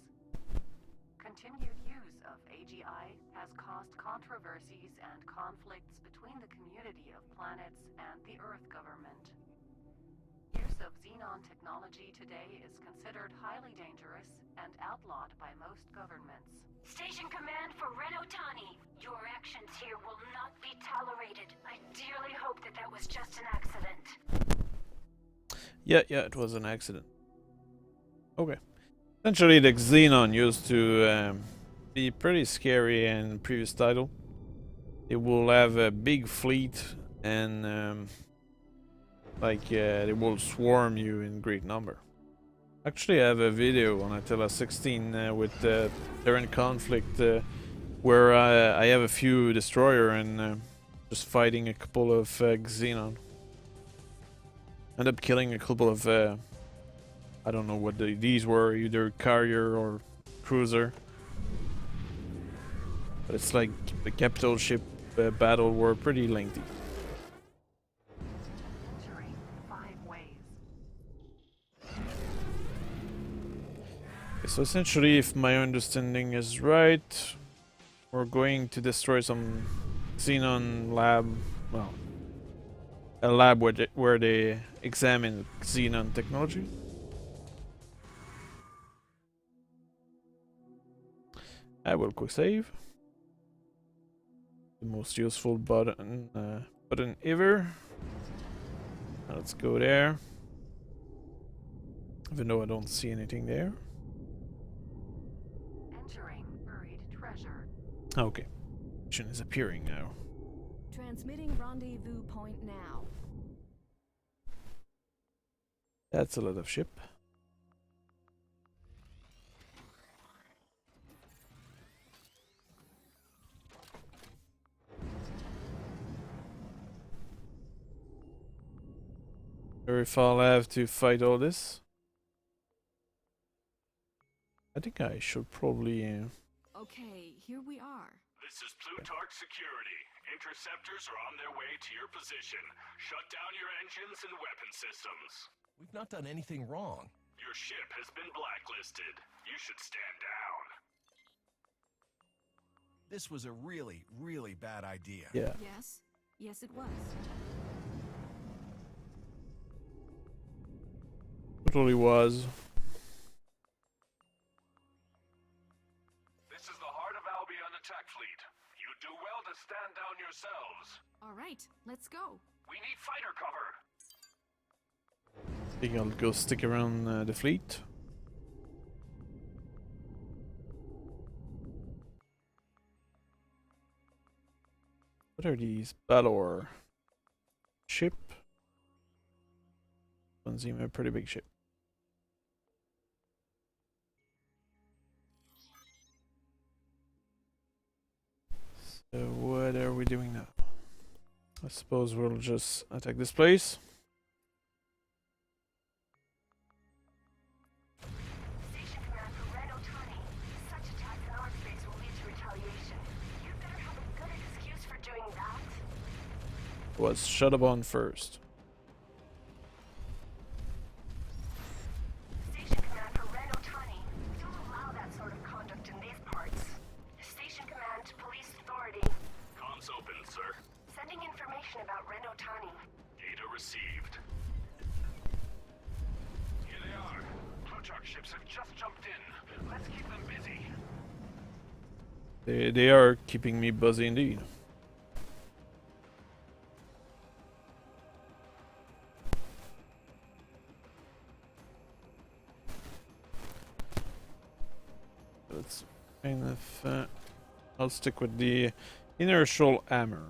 Continued use of AGI has caused controversies and conflicts between the community of planets and the Earth government. Use of Xenon technology today is considered highly dangerous and outlawed by most governments. Station command for Renotani. Your actions here will not be tolerated. I dearly hope that that was just an accident. Yeah, it was an accident. Okay. Essentially, the Xenon used to be pretty scary in the previous title. It will have a big fleet and they will swarm you in great number. Actually, I have a video on Attila16 with they're in conflict where I have a few destroyer and just fighting a couple of Xenon. End up killing a couple of I don't know what these were, either carrier or cruiser. But it's like the capital ship battle were pretty lengthy. Entering 5 ways. Okay, so essentially, if my understanding is right, we're going to destroy some Xenon lab. Well, a lab where they examine Xenon technology. I will quick save. The most useful button ever. Let's go there. Even though I don't see anything there. Entering buried treasure. Okay. Mission is appearing now. Transmitting rendezvous point now. That's a lot of ship. Or if I'll have to fight all this. I think I should probably... Okay, here we are. This is Plutarch Security. Interceptors are on their way to your position. Shut down your engines and weapon systems. We've not done anything wrong. Your ship has been blacklisted. You should stand down. This was a really, really bad idea. Yeah. Yes, it was. Totally was. This is the heart of Albion attack fleet. You do well to stand down yourselves. All right, let's go. We need fighter cover. I think I'll go stick around the fleet. What are these? Balor. Ship. One seems a pretty big ship. So what are we doing now? I suppose we'll just attack this place. Station command for Renotani. Such attacks in our space will lead to retaliation. You better have a good excuse for doing that. Was shut upon first. Station command for Renotani. We don't allow that sort of conduct in these parts. Station command, police authority. Comms open, sir. Sending information about Renotani. Data received. Here they are. Plutarch ships have just jumped in. Let's keep them busy. They are keeping me busy indeed. Let's kind of I'll stick with the inertial hammer.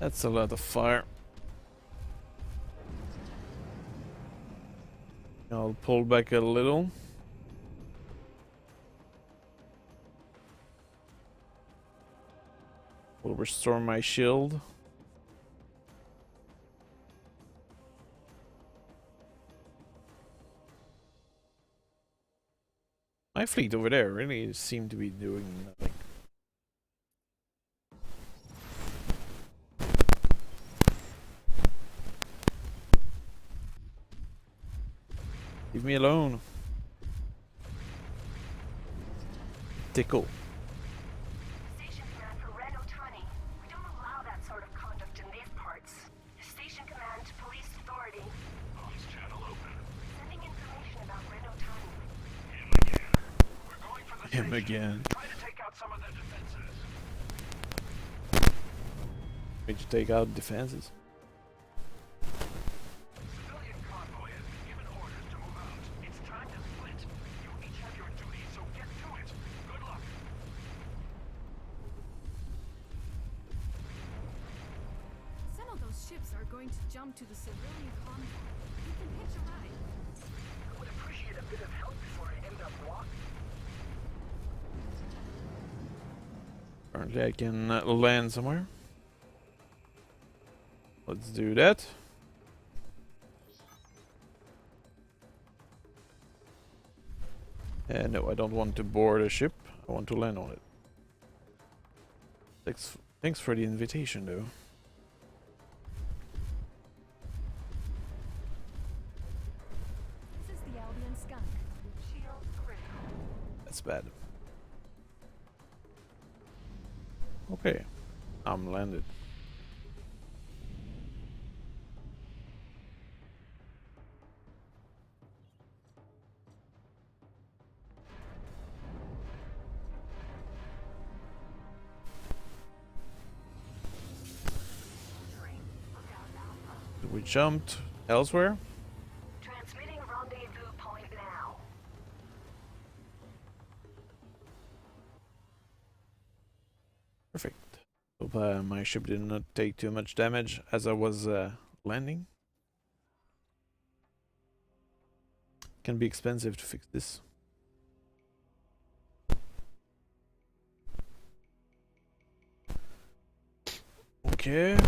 That's a lot of fire. I'll pull back a little. Will restore my shield. My fleet over there really seem to be doing nothing. Leave me alone. Tickle. Station command for Red 020. We don't allow that sort of conduct in these parts. Station command, police authority. Comms channel open. Sending information about Red 020. Him again. We're going for the Him station. again. Try to take out some of their defenses. Need to take out defenses. Civilian convoy has been given orders to move out. It's time to split. You each have your duty, so get to it. Good luck. Some of those ships are going to jump to the civilian convoy. You can hitch a ride. I would appreciate a bit of help before I end up lost. Apparently I can land somewhere. Let's do that. No, I don't want to board a ship. I want to land on it. Thanks for the invitation, though. This is the Albion Skunk. Shield critical. That's bad. Okay, I'm landed. We jumped elsewhere. Transmitting rendezvous point now. Perfect. Hope my ship did not take too much damage as I was landing. Can be expensive to fix this. Okay.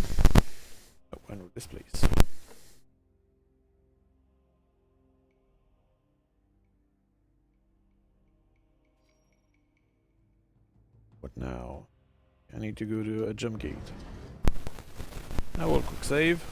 Oh, I know this place. What now? I need to go to a jump gate. I will quick save.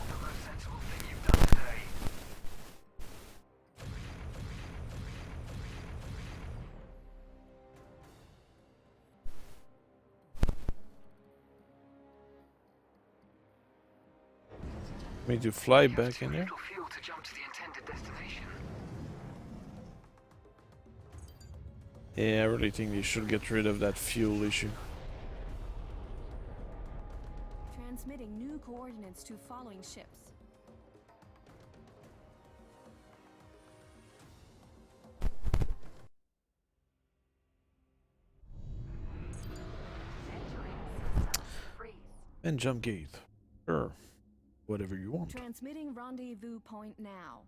The most sensible thing you've done today. Me to fly You have back too in there. little fuel to jump to the intended destination. Yeah, I really think they should get rid of that fuel issue. Transmitting new coordinates to following ships. Freeze. And jump gate. Sure. Whatever you want. Transmitting rendezvous point now.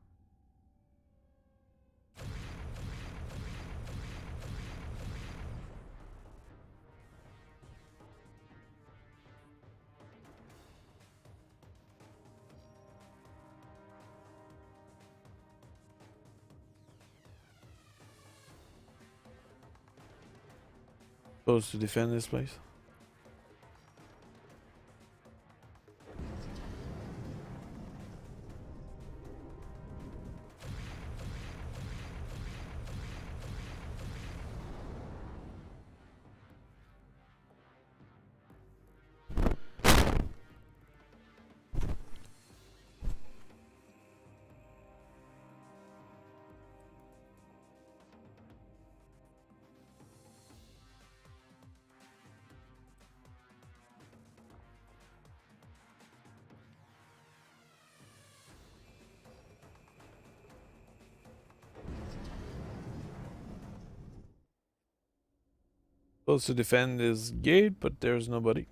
Supposed to defend this place. Supposed to defend this gate, but there's nobody.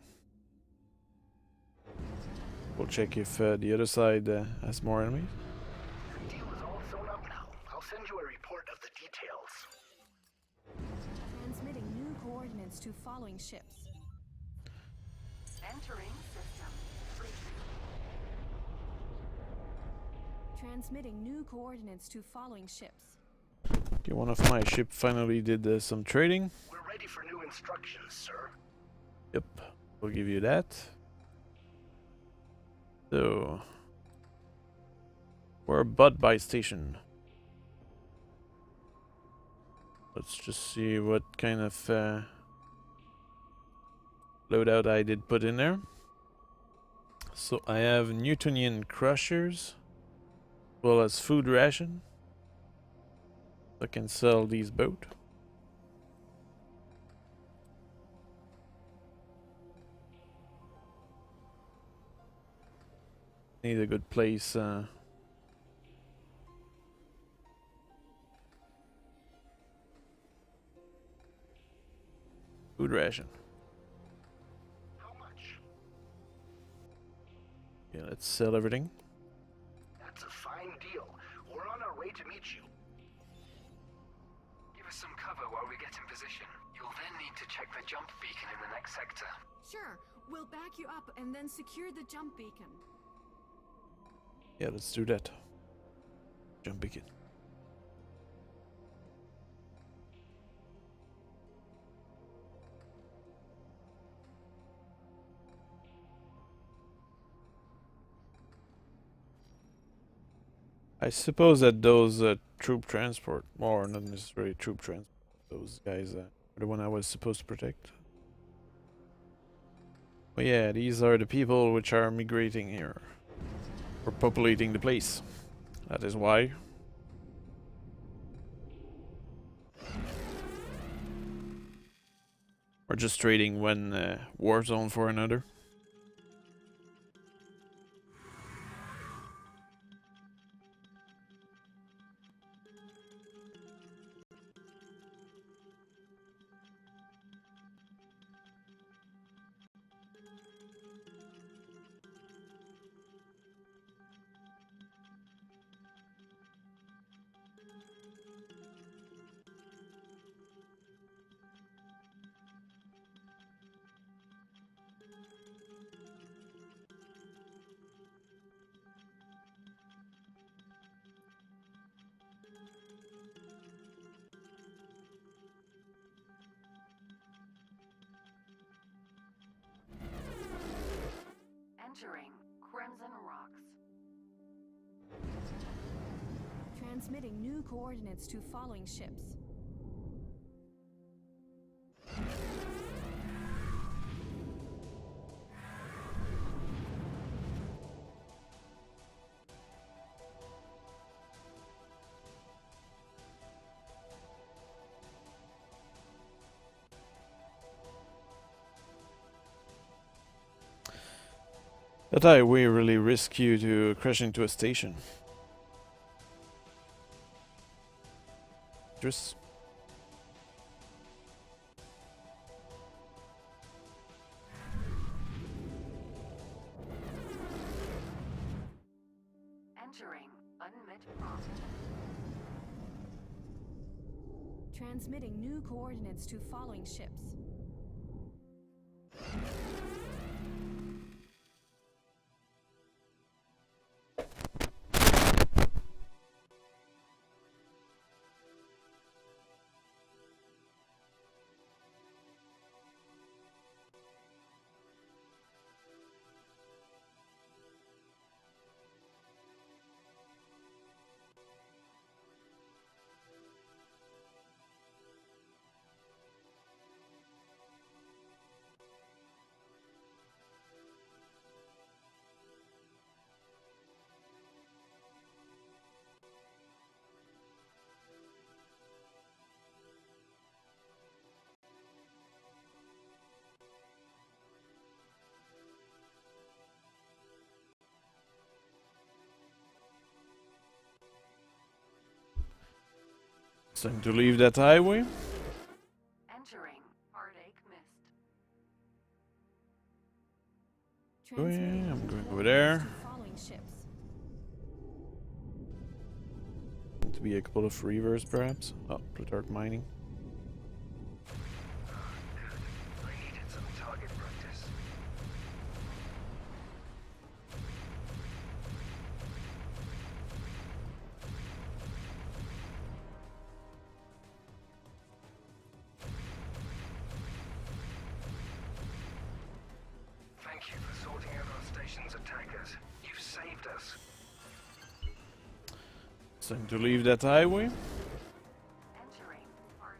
We'll check if the other side has more enemies. The deal is all sewn up now. I'll send you a report of the details. Transmitting new coordinates to following ships. Entering system. Briefing. Transmitting new coordinates to following ships. Okay, one of my ship finally did some trading. We're ready for new instructions, sir. Yep, we'll give you that. So, we're about by station. Let's just see what kind of loadout I did put in there. So I have Newtonian crushers, as well as food ration. I can sell these both. Need a good place. Food ration. How much? Yeah, let's sell everything. That's a fine deal. We're on our way to meet you. Give us some cover while we get in position. You'll then need to check the jump beacon in the next sector. Sure, we'll back you up and then secure the jump beacon. Yeah, let's do that. Jump beacon. I suppose that those troop transport, or not necessarily troop transport, those guys are the one I was supposed to protect. But yeah, these are the people which are migrating here. Or populating the place. That is why. Or just trading one war zone for another. Entering Crimson Rocks. Transmitting new coordinates to following ships. That highway really risk you to crash into a station. Just Entering Unmet Prompt. Transmitting new coordinates to following ships. it's time to leave that highway. Entering Heartache Oh, yeah, Transmitting I'm going over warnings there. to following ships. To be a couple of reavers, perhaps. Oh, Plutarch mining. I needed some target practice. Thank you for sorting out our station's attackers. You've saved us. It's time to leave that highway. Entering party.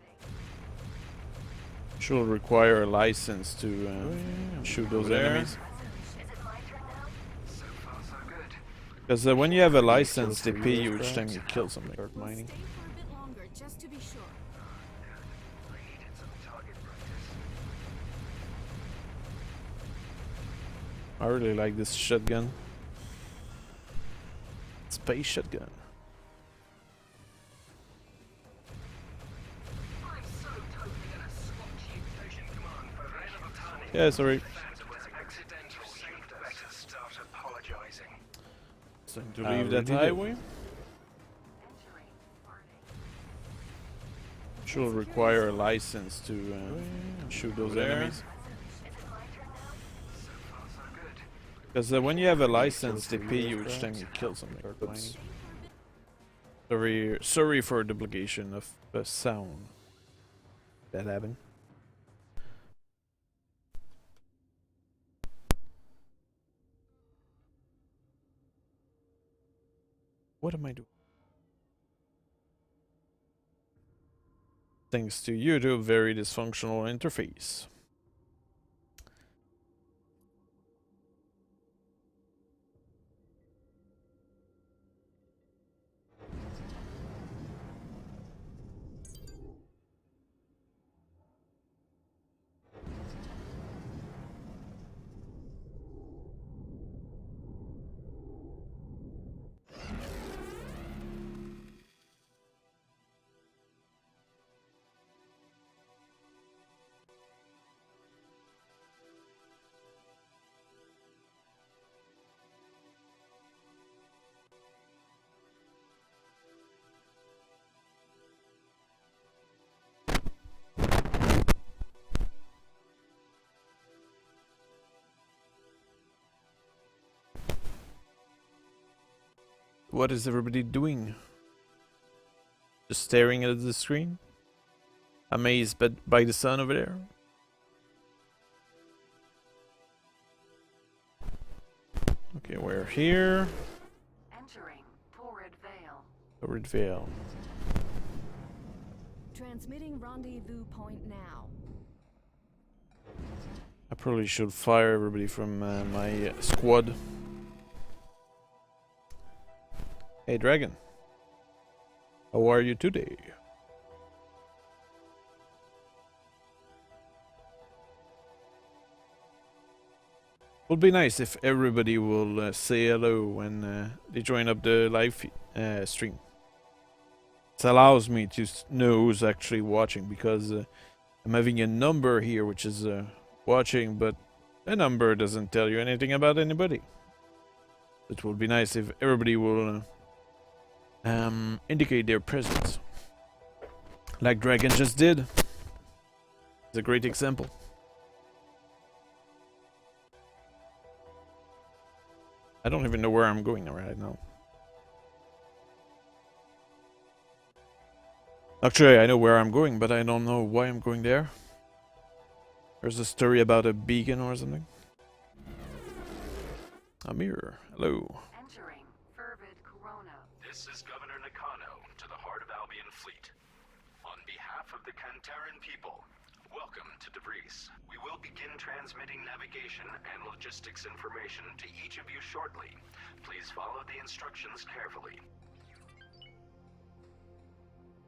Should require a license to shoot those enemies. Is it my turn now? So far, so good. Because when you have a license, they pay you each time you kill something. Start We'll mining. stay for a bit longer, just to be sure. I needed some target practice. I really like this shotgun. Space shotgun. I'm so totally gonna swatch you. Station command for Attila16. Yeah, sorry. That was accidental. You'd better start apologizing. It's time to leave that highway. Entering party. Should require a license to shoot those enemies. Is it my turn now? So far, so good. Because when you have a license, they pay you each time you kill something. Start mining. Sorry for duplication of sound. That happened. What am I doing? Thanks to YouTube, very dysfunctional interface. What is everybody doing? Just staring at the screen? Amazed by the sun over there? Okay, we're here. Entering Torrid Vale. Torrid Vale. Transmitting rendezvous point now. I probably should fire everybody from my squad. Hey, Dragon. How are you today? Would be nice if everybody will say hello when they join up the live stream. It allows me to know who's actually watching, because I'm having a number here which is watching, but a number doesn't tell you anything about anybody. It would be nice if everybody will indicate their presence, like Dragon just did. It's a great example. I don't even know where I'm going right now. Actually, I know where I'm going, but I don't know why I'm going there. There's a story about a beacon or something. Amir, hello. Entering Fervid Corona. This is Governor Nakano to the heart of Albion Fleet. On behalf of the Kantaran people, welcome to Devries. We will begin transmitting navigation and logistics information to each of you shortly. Please follow the instructions carefully.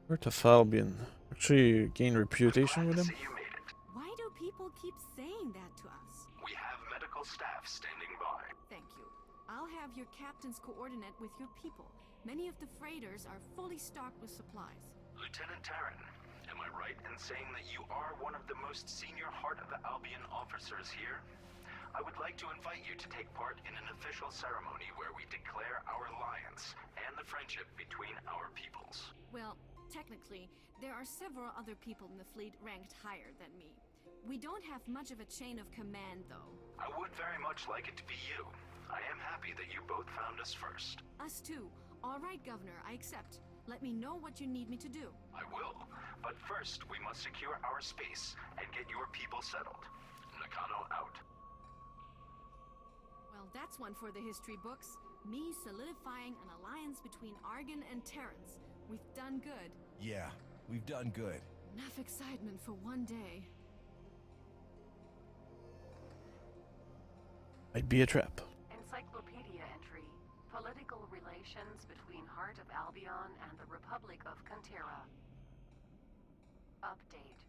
Heart of Albion. Actually gain reputation with Glad to him. see you made it. Why do people keep saying that to us? We have medical staff standing by. Thank you. I'll have your captain's coordinate with your people. Many of the freighters are fully stocked with supplies. Lieutenant Taryn, am I right in saying that you are one of the most senior Heart of the Albion officers here? I would like to invite you to take part in an official ceremony where we declare our alliance and the friendship between our peoples. Well, technically, there are several other people in the fleet ranked higher than me. We don't have much of a chain of command, though. I would very much like it to be you. I am happy that you both found us first. Us too. All right, Governor, I accept. Let me know what you need me to do. I will. But first, we must secure our space and get your people settled. Nakano out. Well, that's one for the history books. Me solidifying an alliance between Argon and Terrans. We've done good. Yeah, we've done good. Enough excitement for one day. Might be a trap. Encyclopedia entry. Political relations between Heart of Albion and the Republic of Cantera. Update.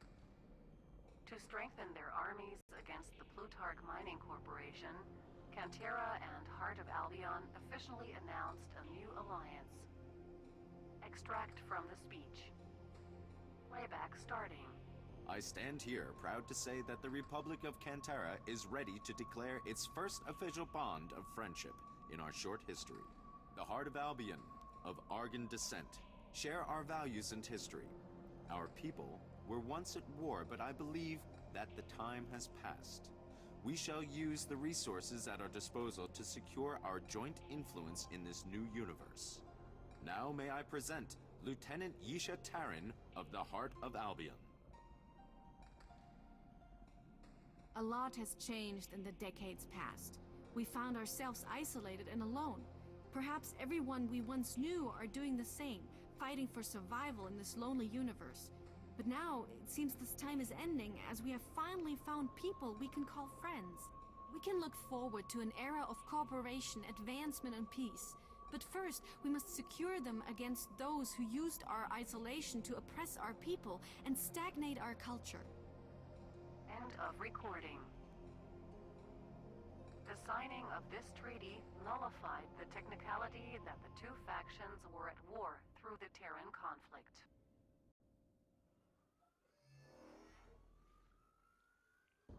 To strengthen their armies against the Plutarch Mining Corporation, Cantera and Heart of Albion officially announced a new alliance. Extract from the speech. Playback starting. I stand here proud to say that the Republic of Cantera is ready to declare its first official bond of friendship in our short history. The Heart of Albion, of Argon descent, share our values and history. Our people were once at war, but I believe that the time has passed. We shall use the resources at our disposal to secure our joint influence in this new universe. Now may I present Lieutenant Yisha Tarin of the Heart of Albion. A lot has changed in the decades past. We found ourselves isolated and alone. Perhaps everyone we once knew are doing the same, fighting for survival in this lonely universe. But now, it seems this time is ending as we have finally found people we can call friends. We can look forward to an era of cooperation, advancement, and peace. But first, we must secure them against those who used our isolation to oppress our people and stagnate our culture. End of recording. The signing of this treaty nullified the technicality that the two factions were at war through the Terran conflict.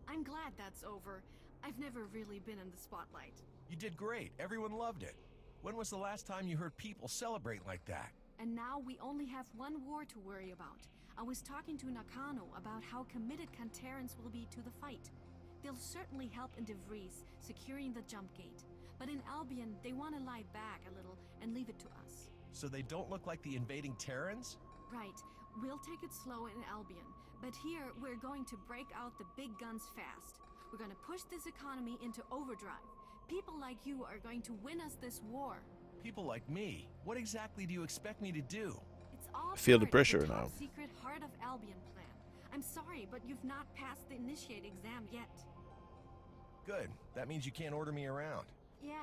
I'm glad that's over. I've never really been in the spotlight. You did great. Everyone loved it. When was the last time you heard people celebrate like that? And now we only have one war to worry about. I was talking to Nakano about how committed Canterans will be to the fight. They'll certainly help in De Vries, securing the jump gate. But in Albion, they want to lie back a little and leave it to us. So they don't look like the invading Terrans? Right. We'll take it slow in Albion. But here, we're going to break out the big guns fast. We're going to push this economy into overdrive. People like you are going to win us this war. People like me? What exactly do you expect me to do? It's all Feel the part of pressure the now. top secret Heart of Albion plan. I'm sorry, but you've not passed the initiate exam yet. Good. That means you can't order me around. Yeah.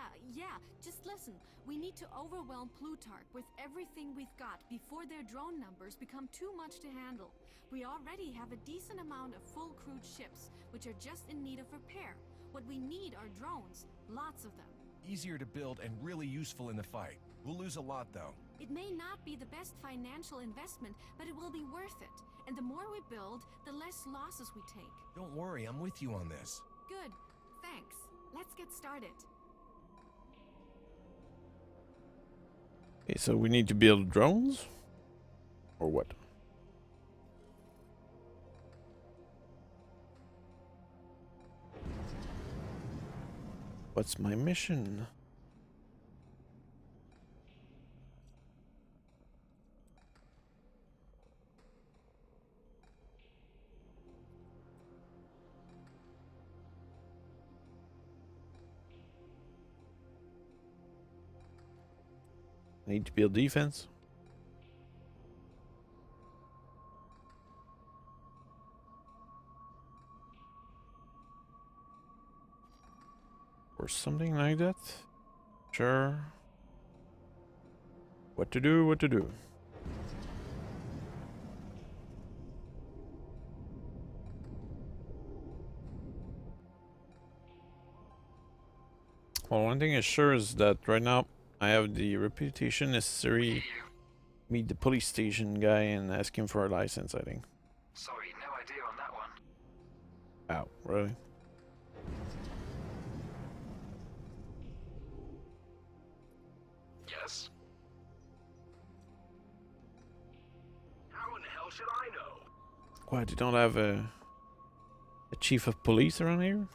Just listen. We need to overwhelm Plutarch with everything we've got before their drone numbers become too much to handle. We already have a decent amount of full crewed ships, which are just in need of repair. What we need are drones. Lots of them. Easier to build and really useful in the fight. We'll lose a lot, though. It may not be the best financial investment, but it will be worth it. And the more we build, the less losses we take. Don't worry, I'm with you on this. Good. Thanks. Let's get started. Okay, so we need to build drones? Or what? What's my mission? Need to build defense. Or something like that. Sure. What to do, what to do. Well, one thing is sure is that right now I have the reputation necessary to meet the police station guy and ask him for a license, I think. Sorry, no idea on that one. Oh, really? should I know? Why, they don't have a chief of police around here?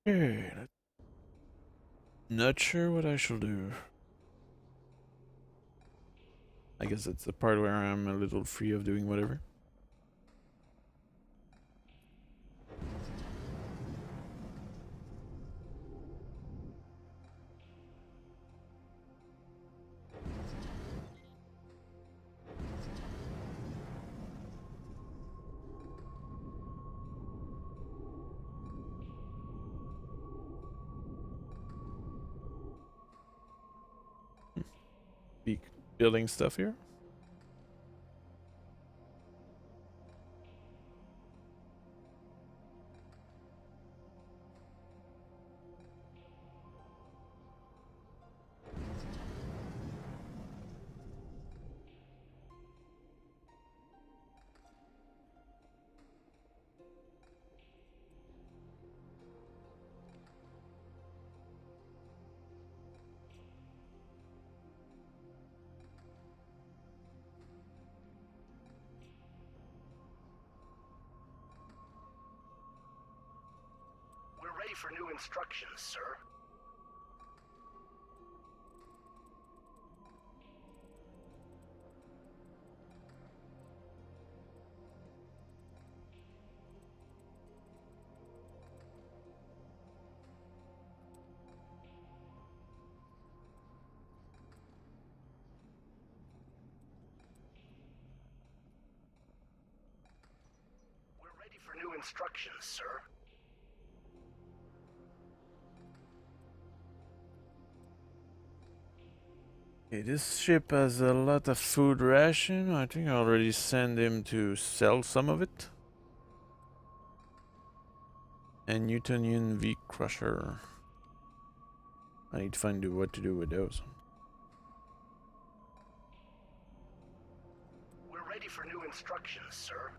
Okay, not sure what I shall do. I guess it's the part where I'm a little free of doing whatever. Be building stuff here. We're ready for new instructions, sir. We're ready for new instructions, sir. Okay, this ship has a lot of food ration. I think I already sent him to sell some of it. And Newtonian V Crusher. I need to find what to do with those. We're ready for new instructions, sir.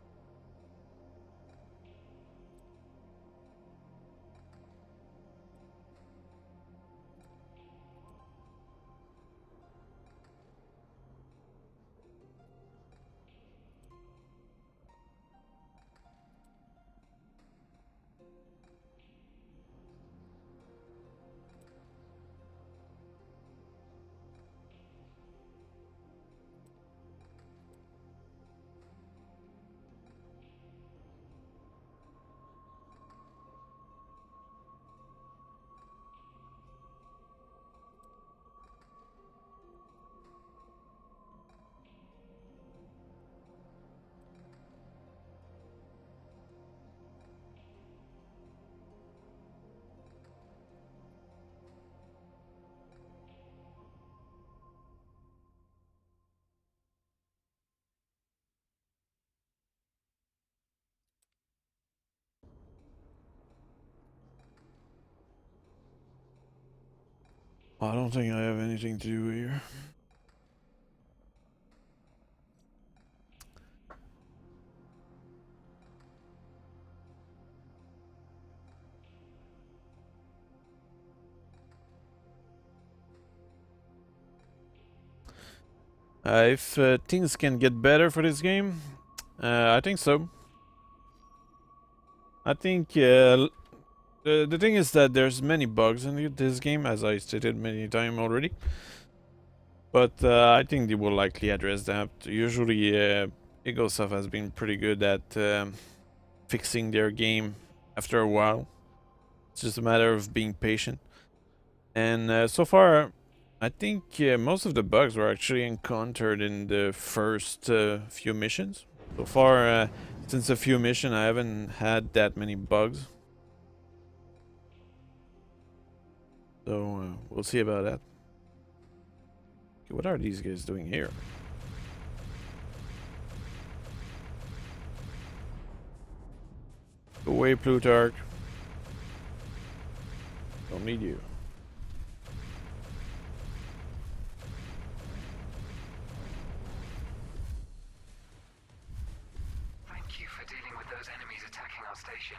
I don't think I have anything to do here. If things can get better for this game, I think so. I think the thing is that there's many bugs in this game, as I stated many times already. But I think they will likely address that. Usually, Eaglesoft has been pretty good at fixing their game after a while. It's just a matter of being patient. And so far, I think most of the bugs were actually encountered in the first few missions. So far, since a few missions, I haven't had that many bugs. So we'll see about that. Okay, what are these guys doing here? Go away, Plutarch. Don't need you. Thank you for dealing with those enemies attacking our station.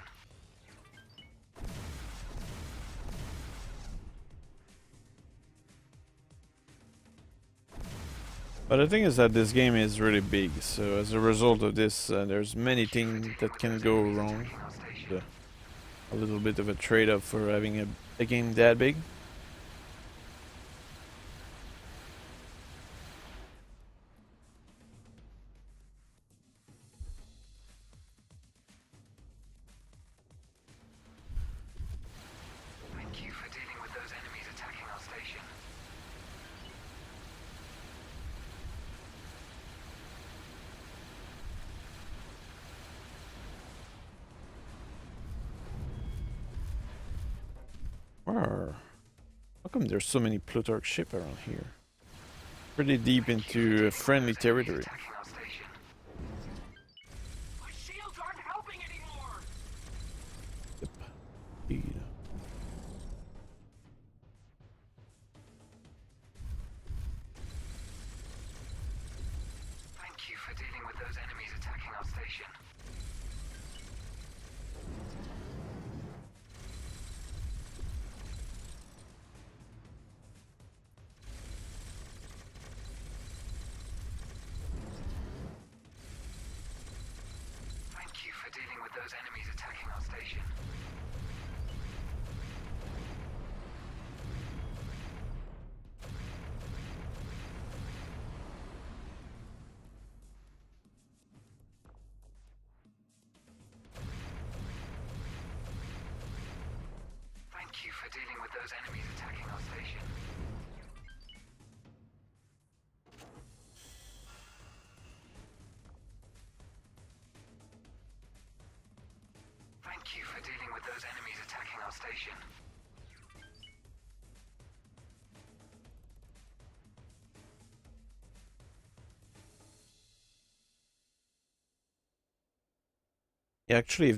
But the thing is that this game is really big, so as a result of this, there's many things that can go wrong. A little bit of a trade-off for having a game that big. Thank you for dealing with those enemies attacking our station. How come there's so many Plutarch ship around here? Pretty deep into friendly territory. Attacking our station. My shields aren't helping anymore! Yep. Speed. Thank you for dealing with those enemies attacking our station. Thank you for dealing with those enemies attacking our station. Thank you for dealing with those enemies attacking our station. Thank you for dealing with those enemies attacking our station. Yeah, actually,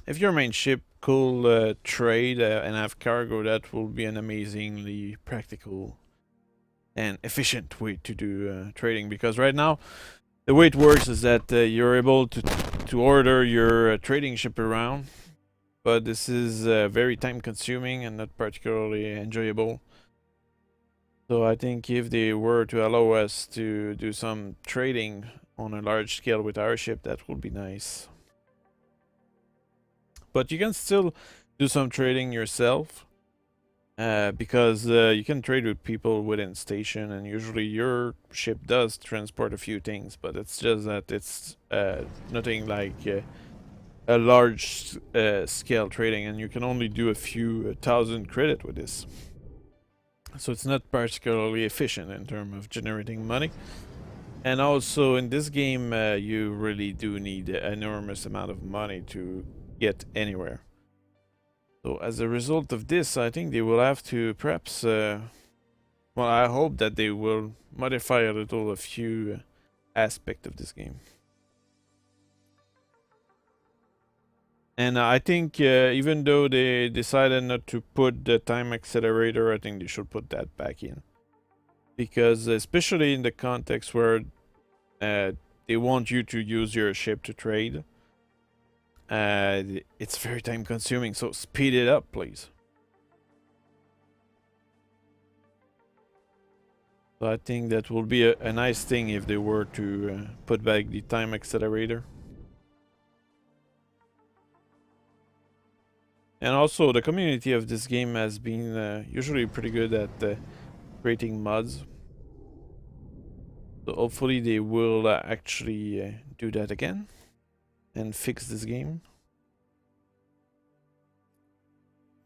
if your main ship could trade and have cargo, that will be an amazingly practical and efficient way to do trading. Because right now, the way it works is that you're able to order your trading ship around, but this is very time-consuming and not particularly enjoyable. So I think if they were to allow us to do some trading on a large scale with our ship, that would be nice. But you can still do some trading yourself, because you can trade with people within station, and usually your ship does transport a few things, but it's just that it's nothing like a large scale trading, and you can only do a few thousand credit with this. So it's not particularly efficient in terms of generating money. And also in this game, you really do need an enormous amount of money to get anywhere. So as a result of this, I think they will have to perhaps, well, I hope that they will modify a few aspects of this game. And I think even though they decided not to put the time accelerator, I think they should put that back in. Because especially in the context where they want you to use your ship to trade, it's very time consuming, so speed it up, please. So I think that will be a nice thing if they were to put back the time accelerator. And also, the community of this game has been usually pretty good at creating mods. So hopefully they will actually do that again and fix this game.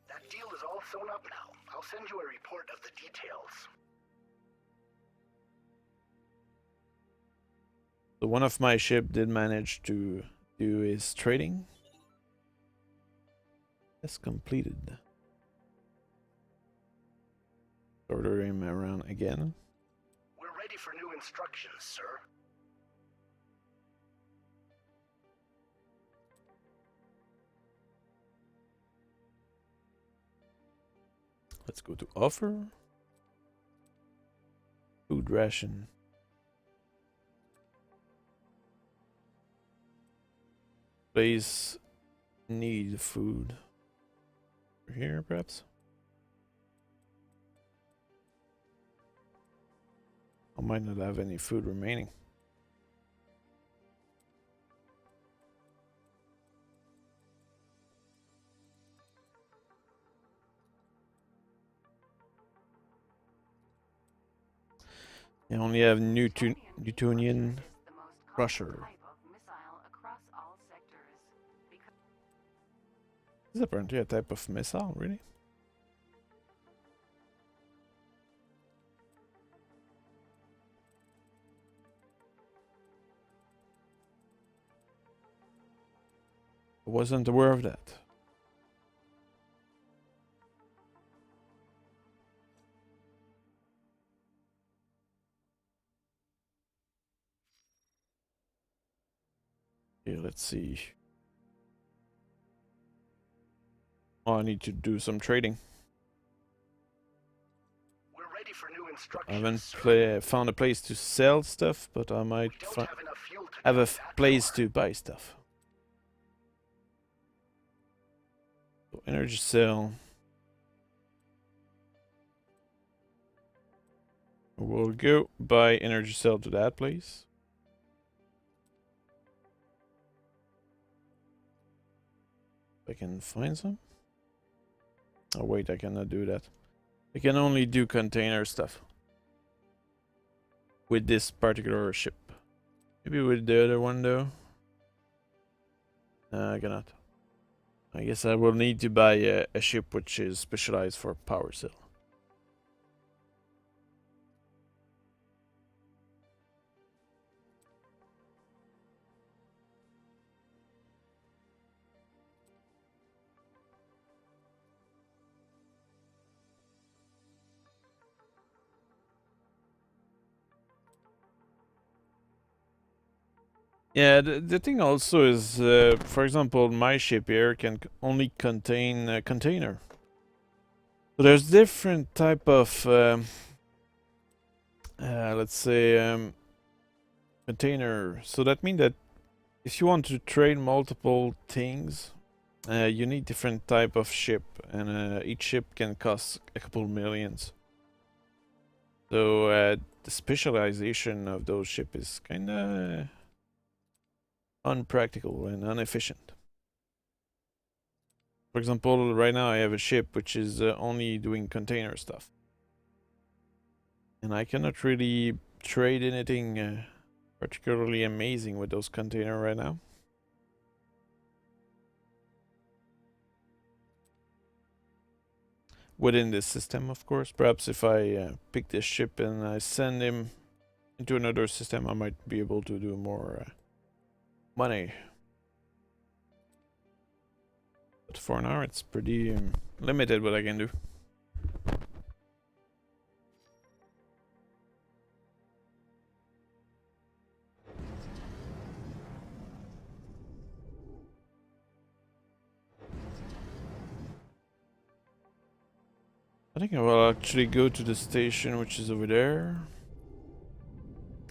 That deal is all sewn up now. I'll send you a report of the details. So one of my ship did manage to do his trading. That's completed. Order him around again. We're ready for new instructions, sir. Let's go to offer. Food ration. Place need food. Here, perhaps. I might not have any food remaining. I only have Newtonian crusher. This is apparently a type of missile, really? I wasn't aware of that. Okay, let's see. Oh, I need to do some trading. We're ready for new I instructions. haven't found a place to sell stuff, but I might We don't have enough fuel to have do a that, place though. to buy stuff. So energy cell. We'll go buy energy cell to that place. If I can find some. Oh wait, I cannot do that. I can only do container stuff with this particular ship. Maybe with the other one though. No, I cannot. I guess I will need to buy a ship which is specialized for power cell. Yeah, the thing also is, for example, my ship here can only contain a container. So there's different type of, let's say, container. So that means that if you want to trade multiple things, you need different type of ship, and each ship can cost a couple millions. So the specialization of those ships is kind of unpractical and inefficient. For example, right now I have a ship which is only doing container stuff. And I cannot really trade anything particularly amazing with those containers right now. Within this system, of course. Perhaps if I pick this ship and I send him into another system, I might be able to do more money. But for now, it's pretty limited what I can do. I think I will actually go to the station which is over there.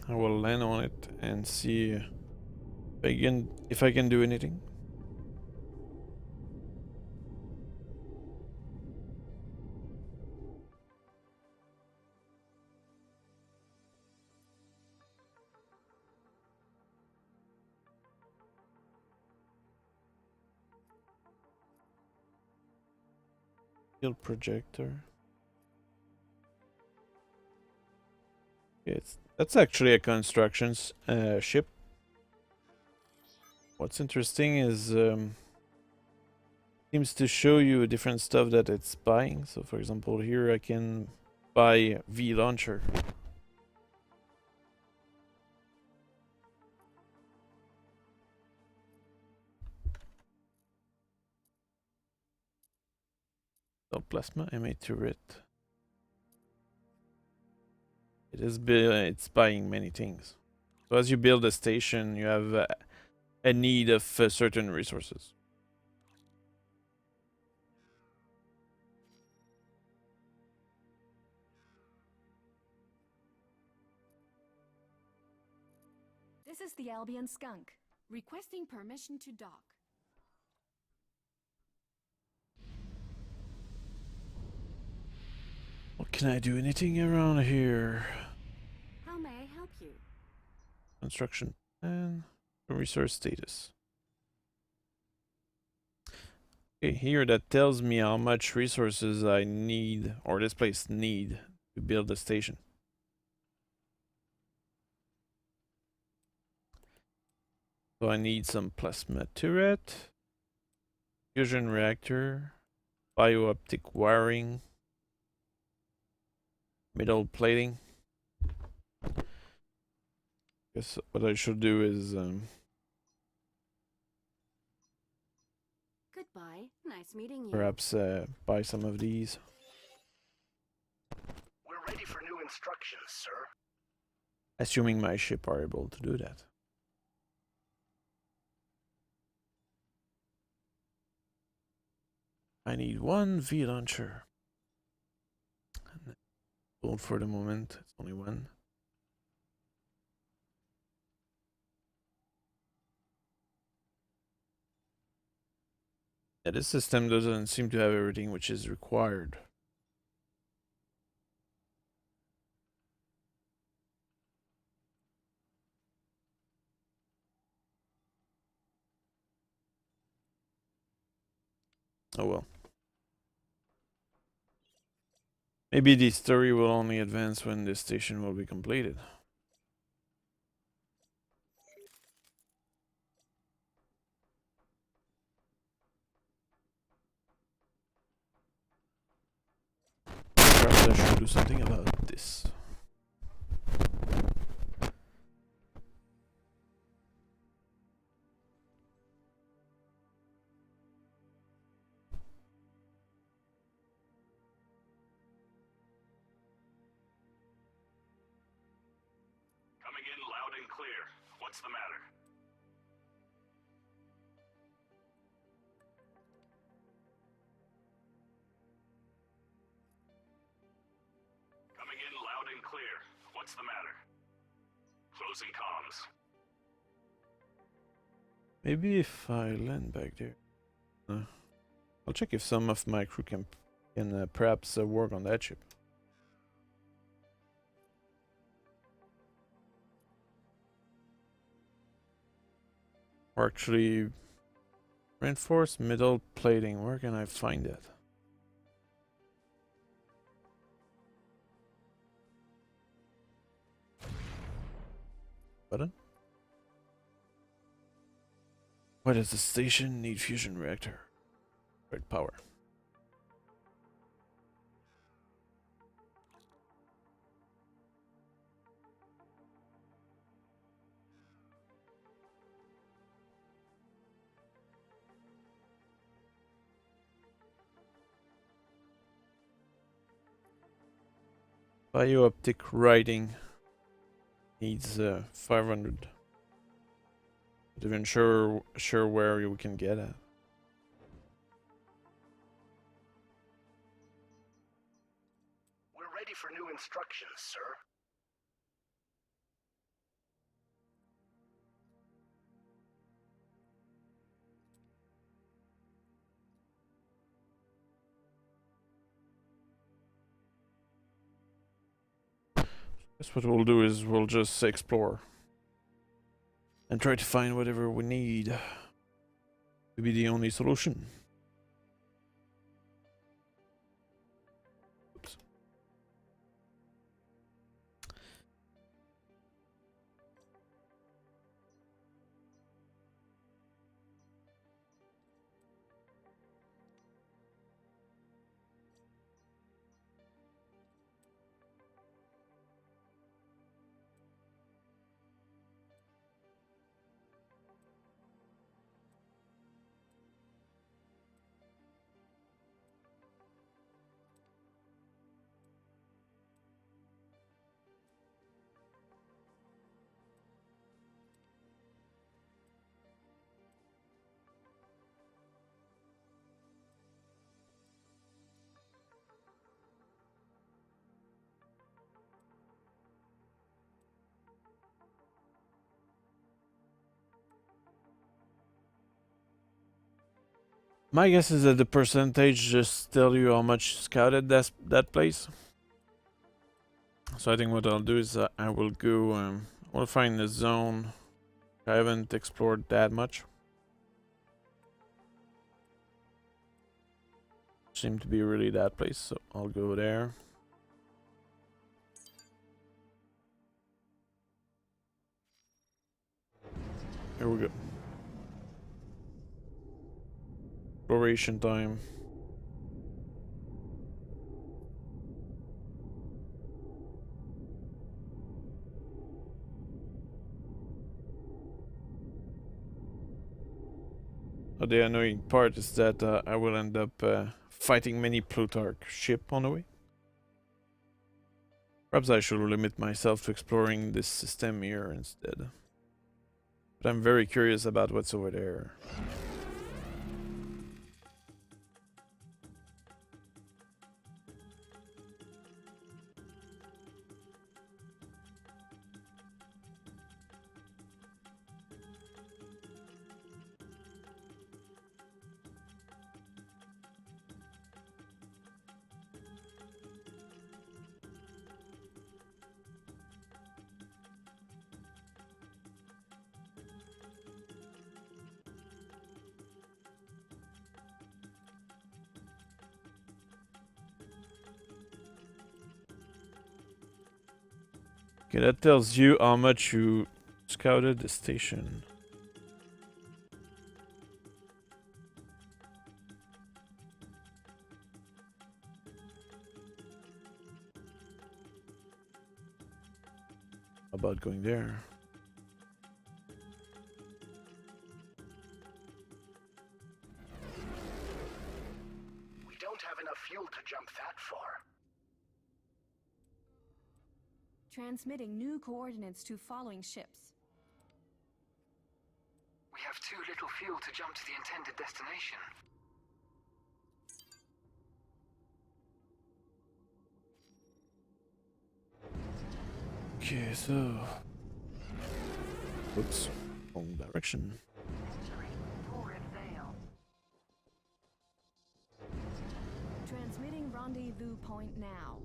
I will land on it and see if I can do anything. Field projector. That's actually a construction ship. What's interesting is seems to show you different stuff that it's buying. So for example, here I can buy V launcher. Plasma MA turret. It's buying many things. So as you build a station, you have a need of certain resources. This is the Albion Skunk. Requesting permission to dock. Well, can I do anything around here? How may I help you? Construction plan. Resource status. Okay, here that tells me how much resources I need, or this place need, to build the station. So I need some plasma turret, fusion reactor, bio-optic wiring, metal plating. Guess what I should do is Goodbye. Nice meeting you. perhaps buy some of these. We're ready for new instructions, sir. Assuming my ship are able to do that. I need one V launcher. Hold for the moment, it's only one. Yeah, this system doesn't seem to have everything which is required. Oh well. Maybe the story will only advance when this station will be completed. Perhaps I should do something about this. Coming in loud and clear. What's the matter? Coming in loud and clear. What's the matter? Closing comms. Maybe if I land back there. I'll check if some of my crew can perhaps work on that ship. Or actually, reinforced metal plating. Where can I find that? Button? Why does the station need fusion reactor? Right, power. Bio-optic writing needs 500. Not even sure where you can get it. We're ready for new instructions, sir. Guess what we'll do is we'll just explore and try to find whatever we need to be the only solution. Oops. My guess is that the percentage just tell you how much scouted that place. So I think what I'll do is I will go, I'll find the zone I haven't explored that much. Seem to be really that place, so I'll go there. Here we go. Exploration time. Oh, the annoying part is that I will end up fighting many Plutarch ship on the way. Perhaps I should limit myself to exploring this system here instead. But I'm very curious about what's over there. Okay, that tells you how much you scouted the station. How about going there? We don't have enough fuel to jump that far. Transmitting new coordinates to following ships. We have too little fuel to jump to the intended destination. Okay, so... Oops, wrong direction. Entering Torrid Vale. Transmitting rendezvous point now.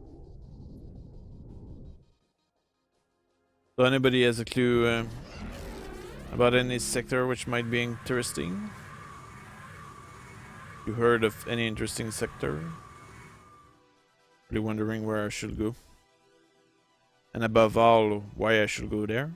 So anybody has a clue about any sector which might be interesting? You heard of any interesting sector? Really wondering where I should go? And above all, why I should go there?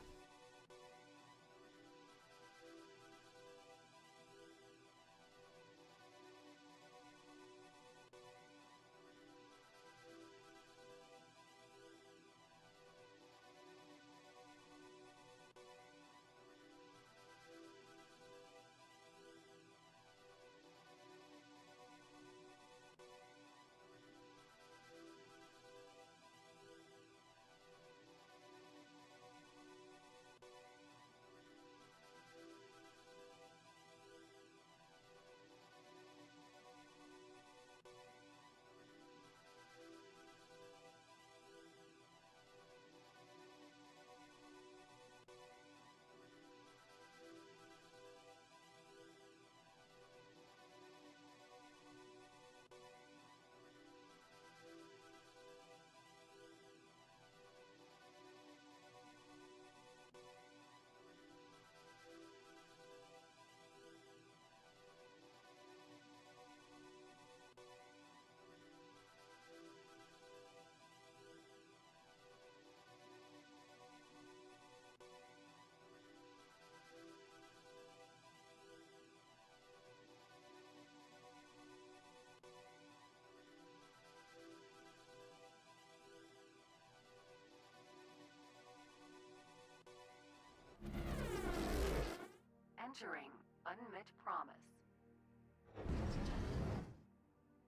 Entering Unmet Promise.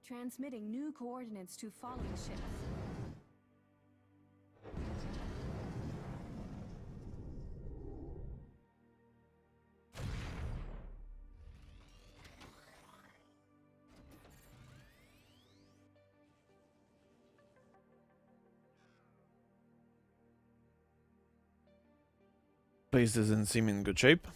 Transmitting new coordinates to following ships. Place doesn't seem in good shape.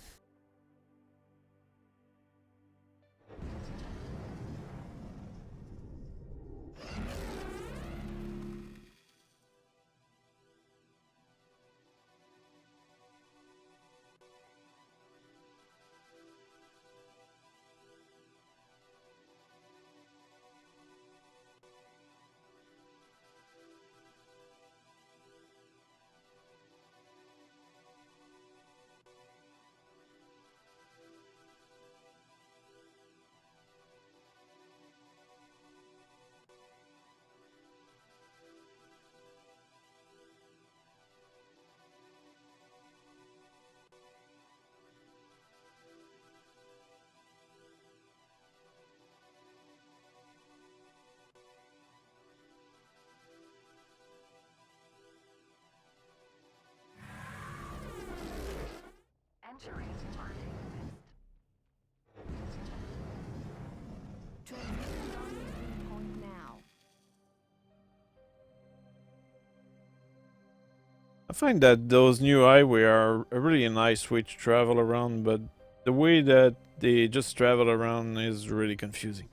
I find that those new highway are a really nice way to travel around, but the way that they just travel around is really confusing.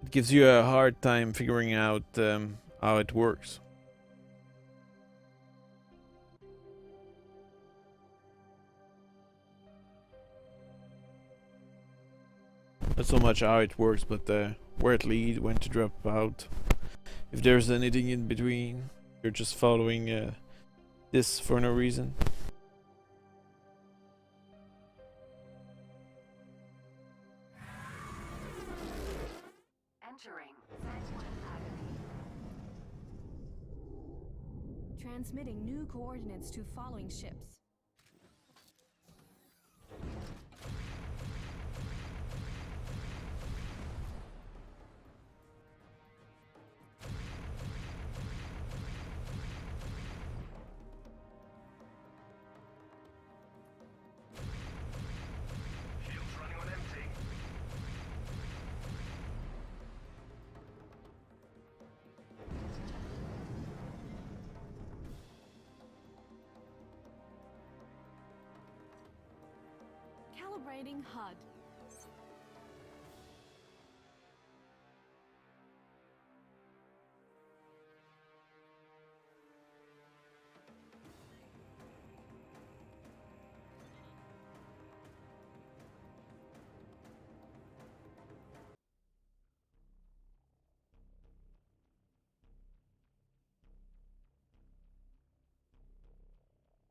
It gives you a hard time figuring out how it works. Not so much how it works, but where it leads, when to drop out. If there's anything in between, you're just following this for no reason. Entering Sanguine Academy. Transmitting new coordinates to following ships. Shields running on empty. Calibrating HUD.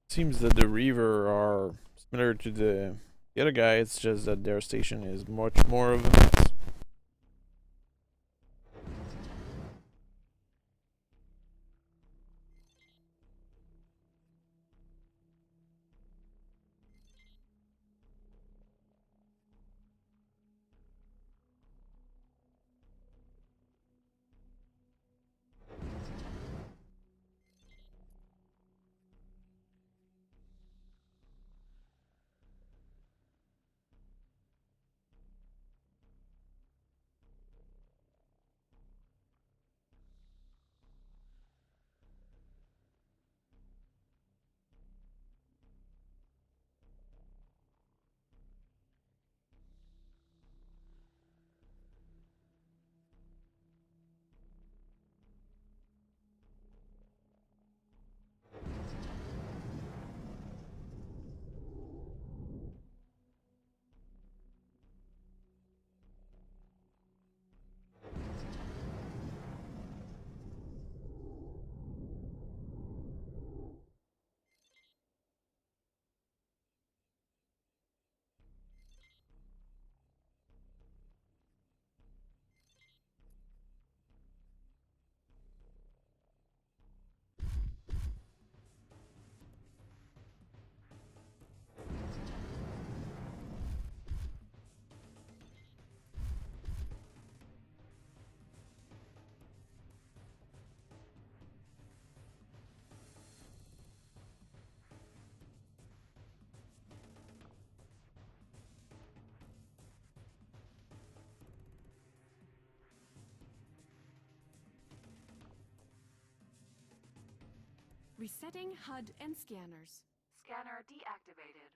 Seems that the Reaver are similar to the other guy, it's just that their station is much more of a mess. Resetting HUD and scanners. Scanner deactivated.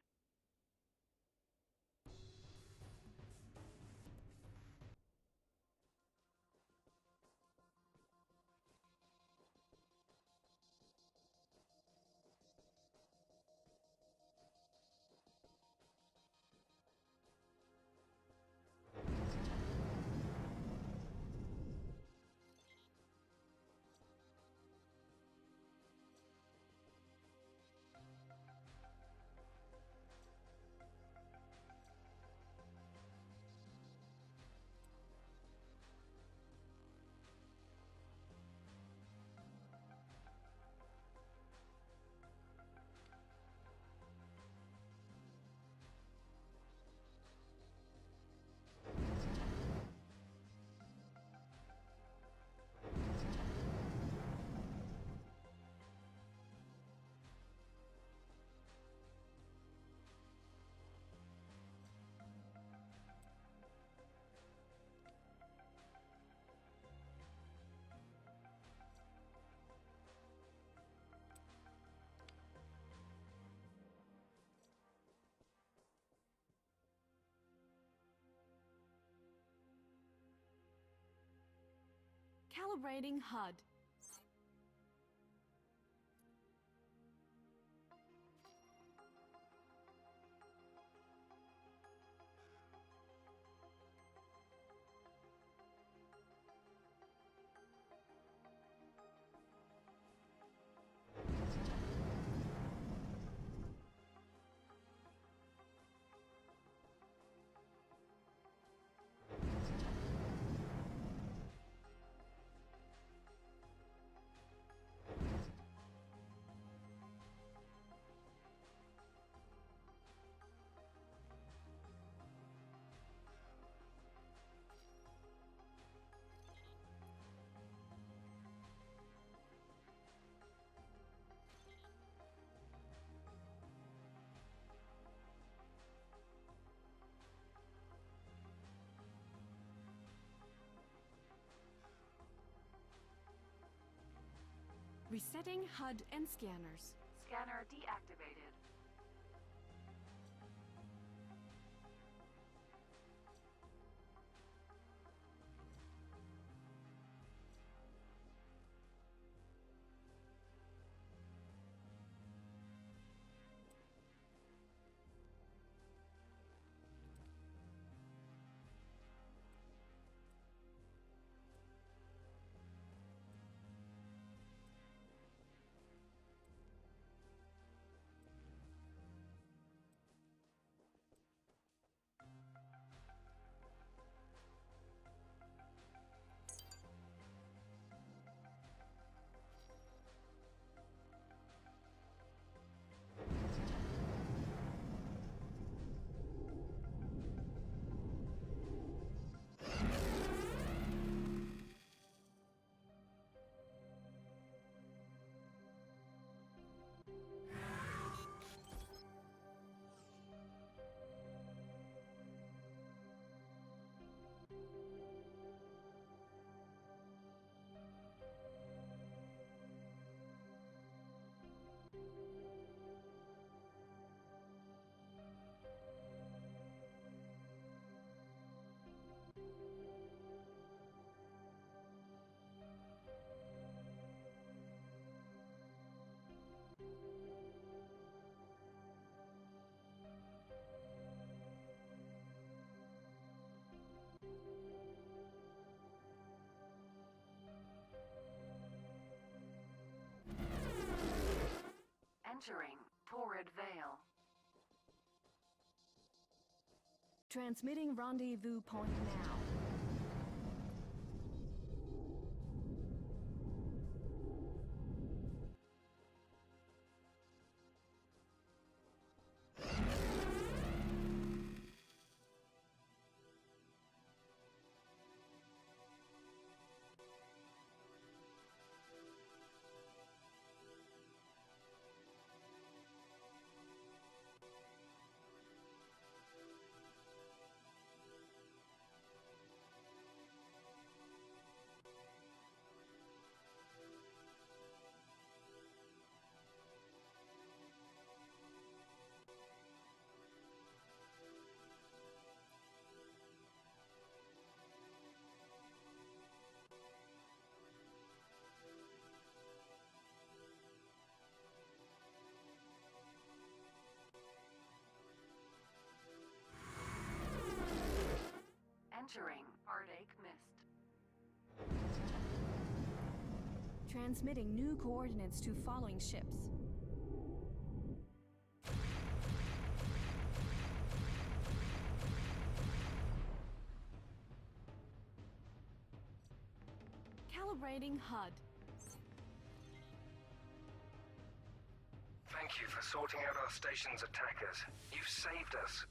Calibrating HUD. Resetting HUD and scanners. Scanner deactivated. Entering Torrid Vale. Transmitting rendezvous point now. Entering Heartache Mist. Transmitting new coordinates to following ships. Calibrating HUD. Thank you for sorting out our station's attackers. You've saved us.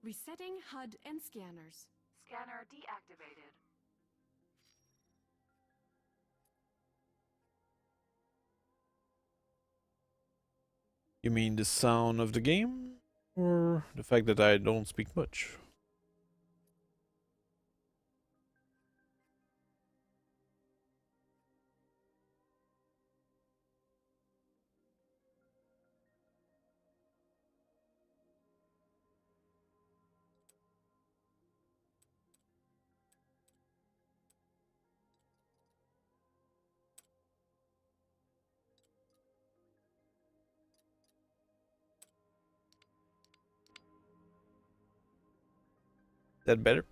Resetting HUD and scanners. Scanner deactivated. You mean the sound of the game? Or the fact that I don't speak much? That better?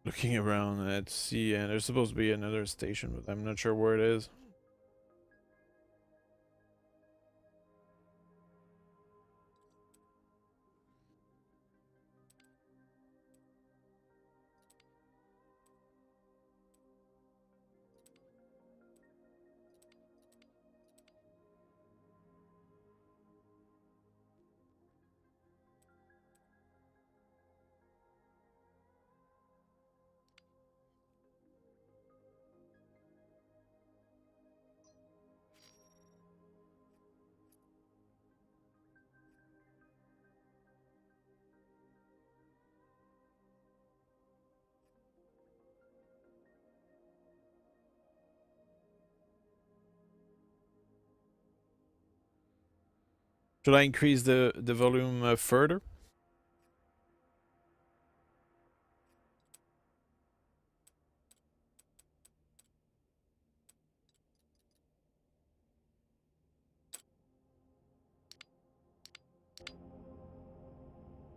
Looking around at sea, and there's supposed to be another station, but I'm not sure where it is. Should I increase the volume further?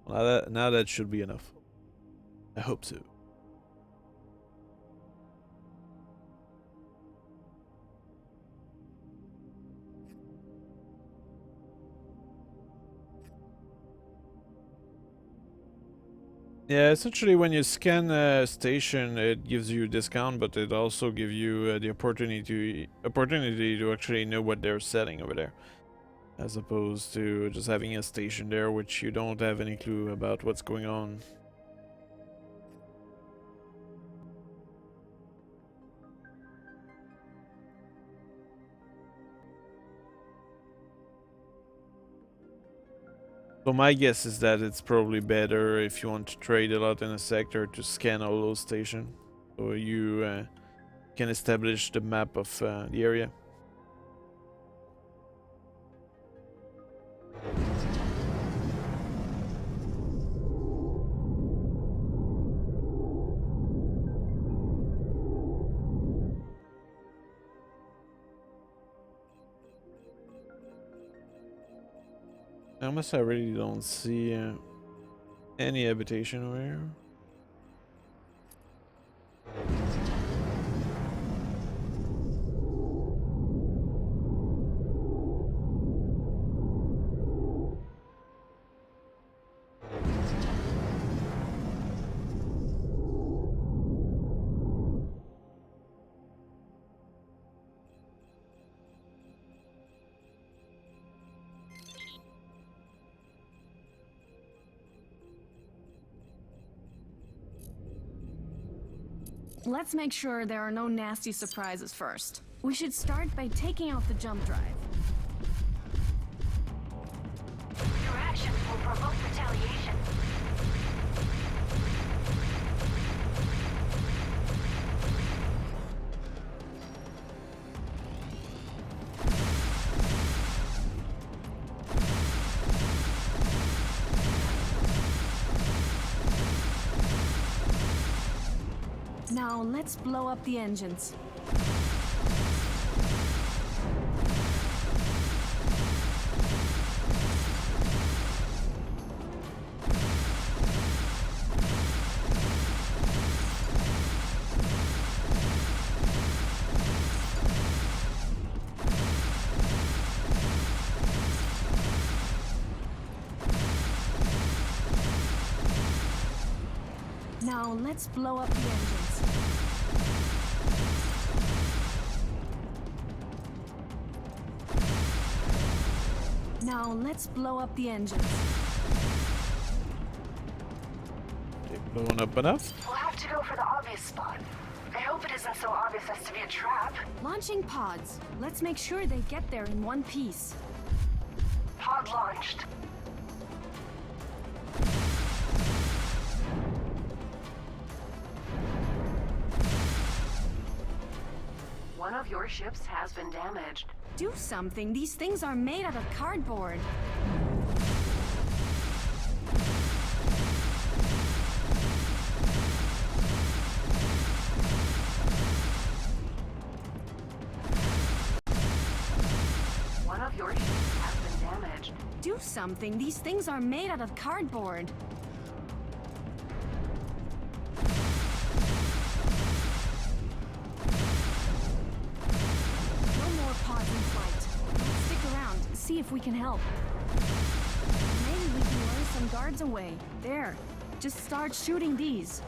Now that should be enough. I hope so. Yeah, essentially when you scan a station, it gives you a discount, but it also gives you the opportunity to actually know what they're selling over there, as opposed to just having a station there which you don't have any clue about what's going on. So my guess is that it's probably better if you want to trade a lot in a sector to scan all those stations, so you can establish the map of the area. Unless I really don't see any habitation over here. Let's make sure there are no nasty surprises first. We should start by taking out the jump drive. Your actions will provoke retaliation. Now let's blow up the engines. Now let's blow up the engines. Now let's blow up the engines. They blown up enough? We'll have to go for the obvious spot. I hope it isn't so obvious as to be a trap. Launching pods. Let's make sure they get there in one piece. Pod launched. One of your ships has been damaged. Do something. These things are made out of cardboard. One of your ships has been damaged. Do something. These things are made out of cardboard. No more pods in flight. Let's stick around, see if we can help. Maybe we can lure some guards away. There. Just start shooting these.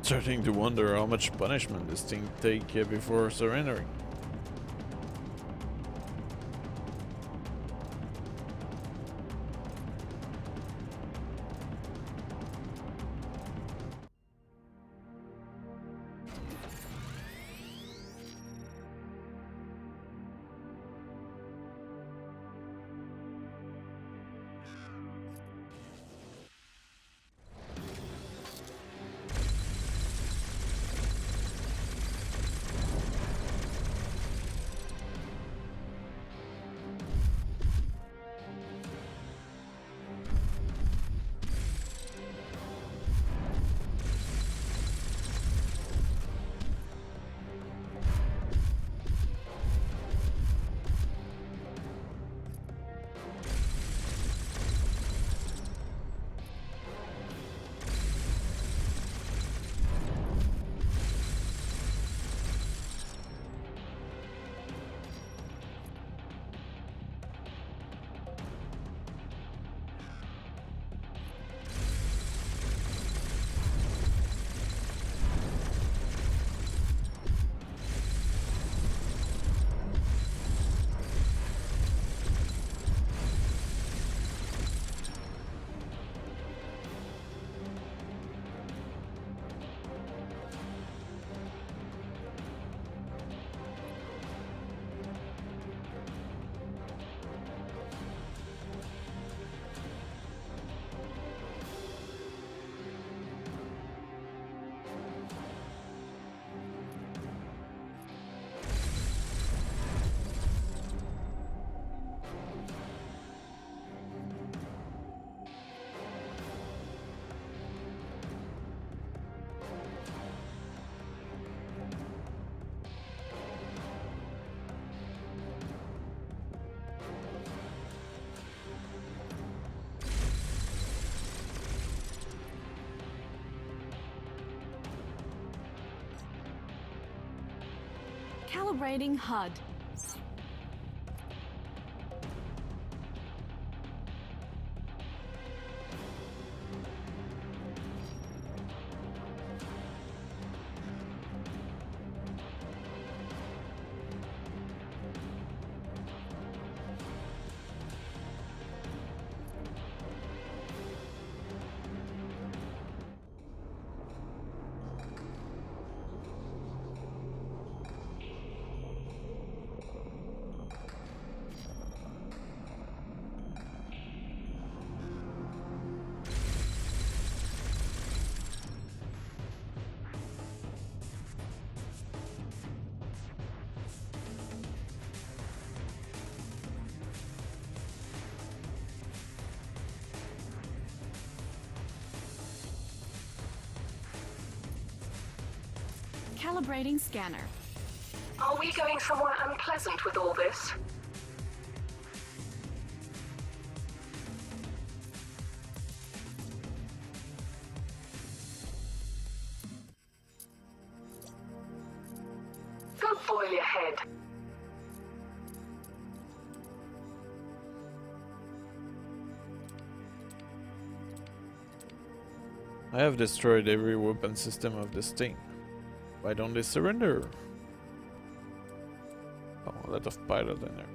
Starting to wonder how much punishment this thing take before surrendering. Calibrating HUD. Calibrating scanner. Are we going somewhere unpleasant with all this? Go boil your head. I have destroyed every weapon system of this thing. Why don't they surrender? Oh, a lot of pilot in there.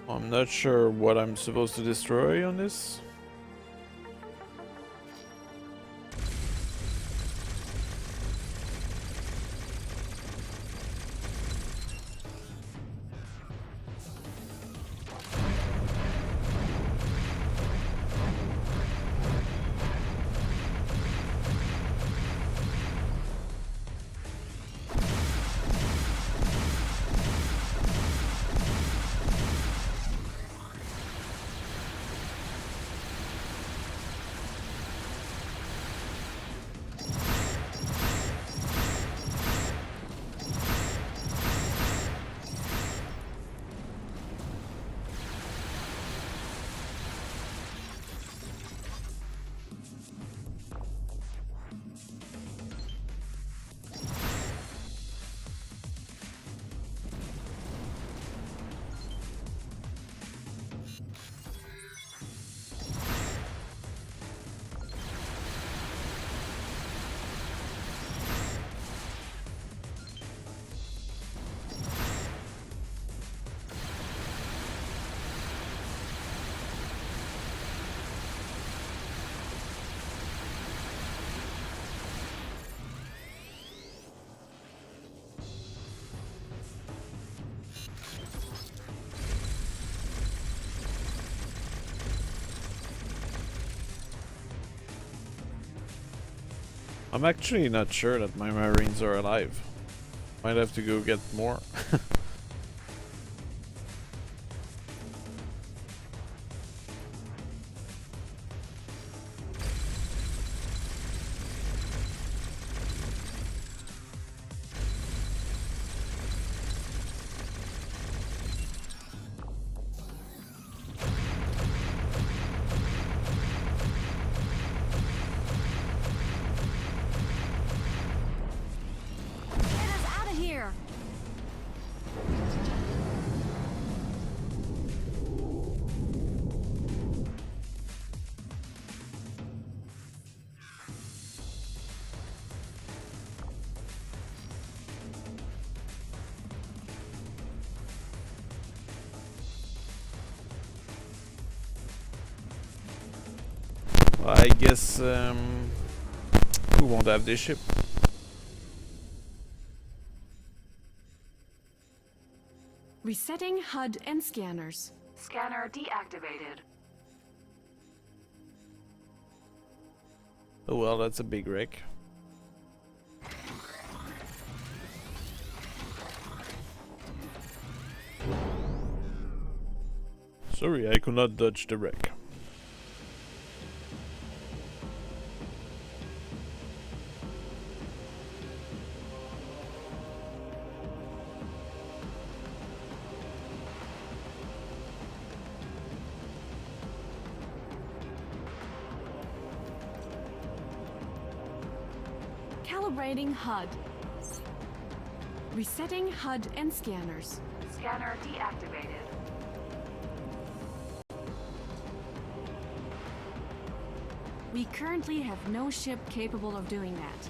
I'm not sure what I'm supposed to destroy on this. I'm actually not sure that my marines are alive. Might have to go get more. Get us out of here! I guess we won't have this ship. Resetting HUD and scanners. Scanner deactivated. Oh well, that's a big wreck. Sorry, I could not dodge the wreck. Calibrating HUD. Resetting HUD and scanners. Scanner deactivated. We currently have no ship capable of doing that.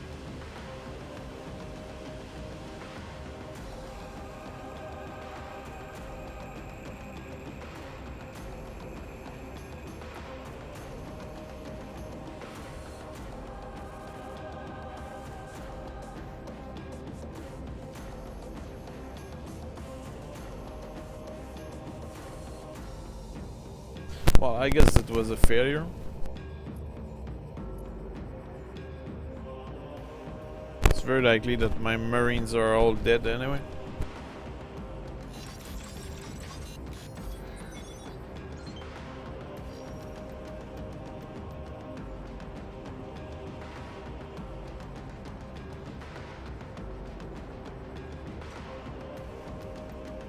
Well, I guess it was a failure. It's very likely that my marines are all dead anyway.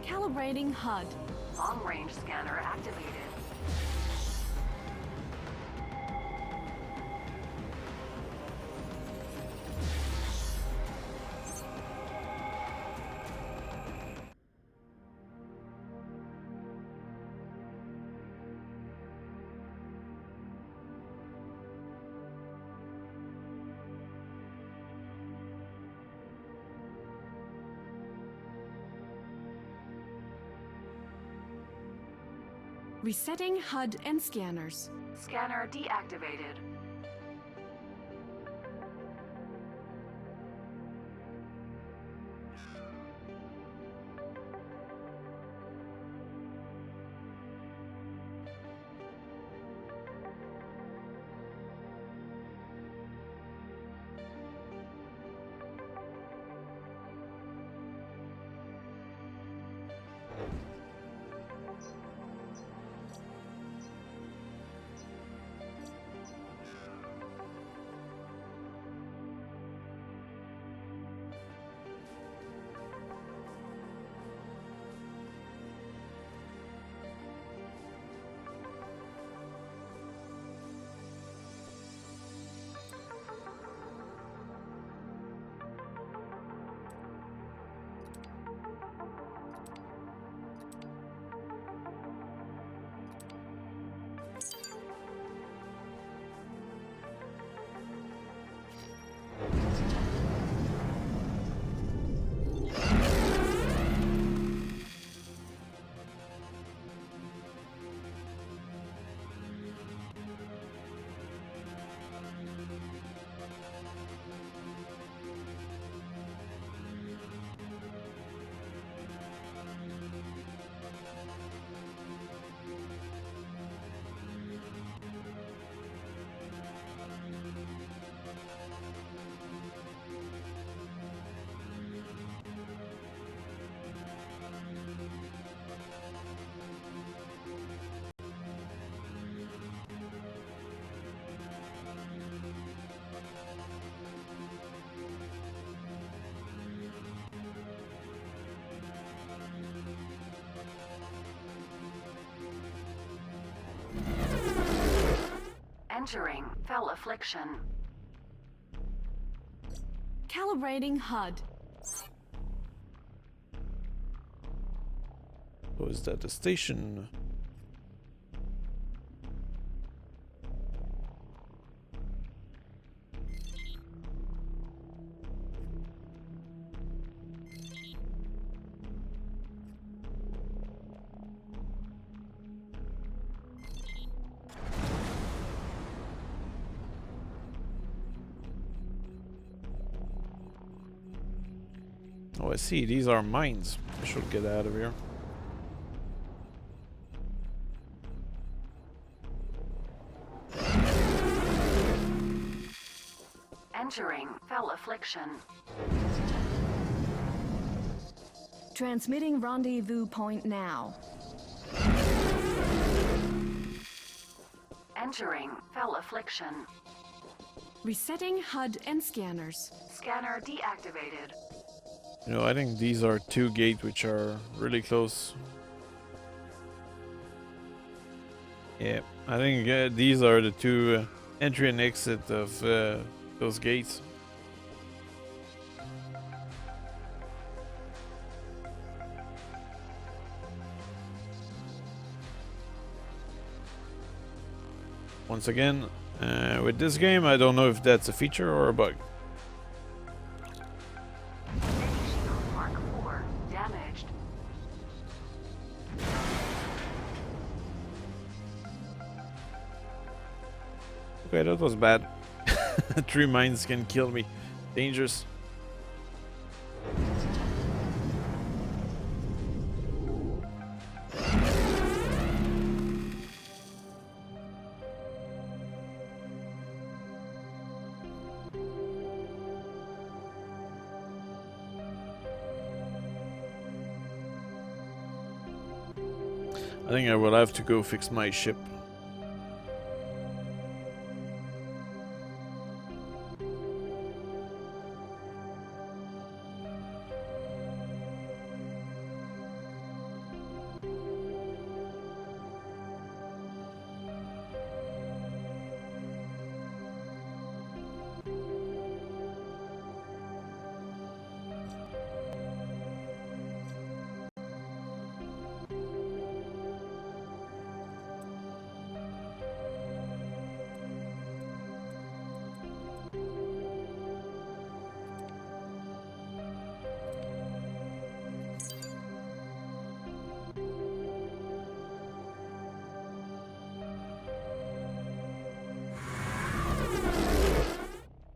Calibrating HUD. Long-range scanner activated. Resetting HUD and scanners. Scanner deactivated. Entering Fell Affliction. Calibrating HUD. So is that the station? Oh, I see. These are mines. I should get out of here. Entering Fell Affliction. Transmitting rendezvous point now. Entering Fell Affliction. Resetting HUD and scanners. Scanner deactivated. You know, I think these are two gates which are really close. Yeah, I think these are the two entry and exit of those gates. Once again, with this game, I don't know if that's a feature or a bug. Mark 4 damaged. Okay, that was bad. 3 mines can kill me. Dangerous. I think I will have to go fix my ship.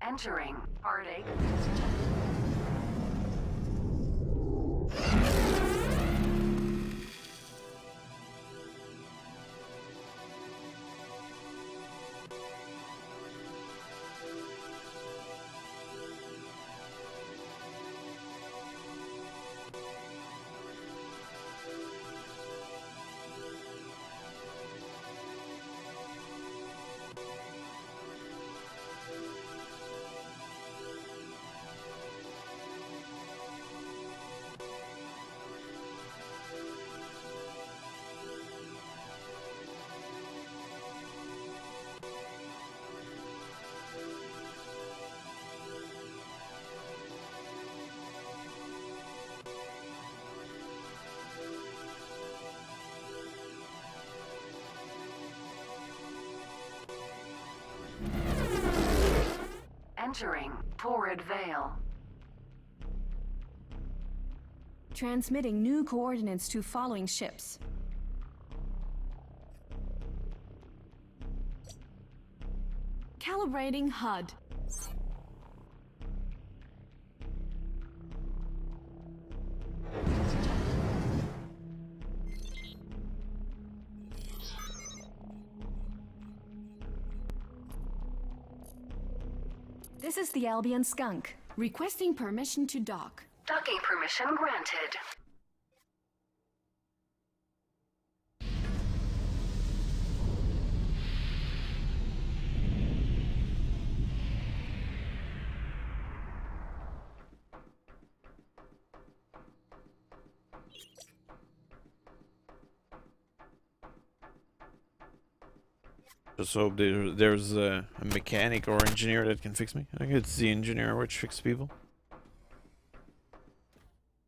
Entering Heartache. Entering Torrid Vale. Transmitting new coordinates to following ships. Calibrating HUD. This is the Albion Skunk, requesting permission to dock. Docking permission granted. Just hope there's a mechanic or engineer that can fix me. I think it's the engineer which fixes people.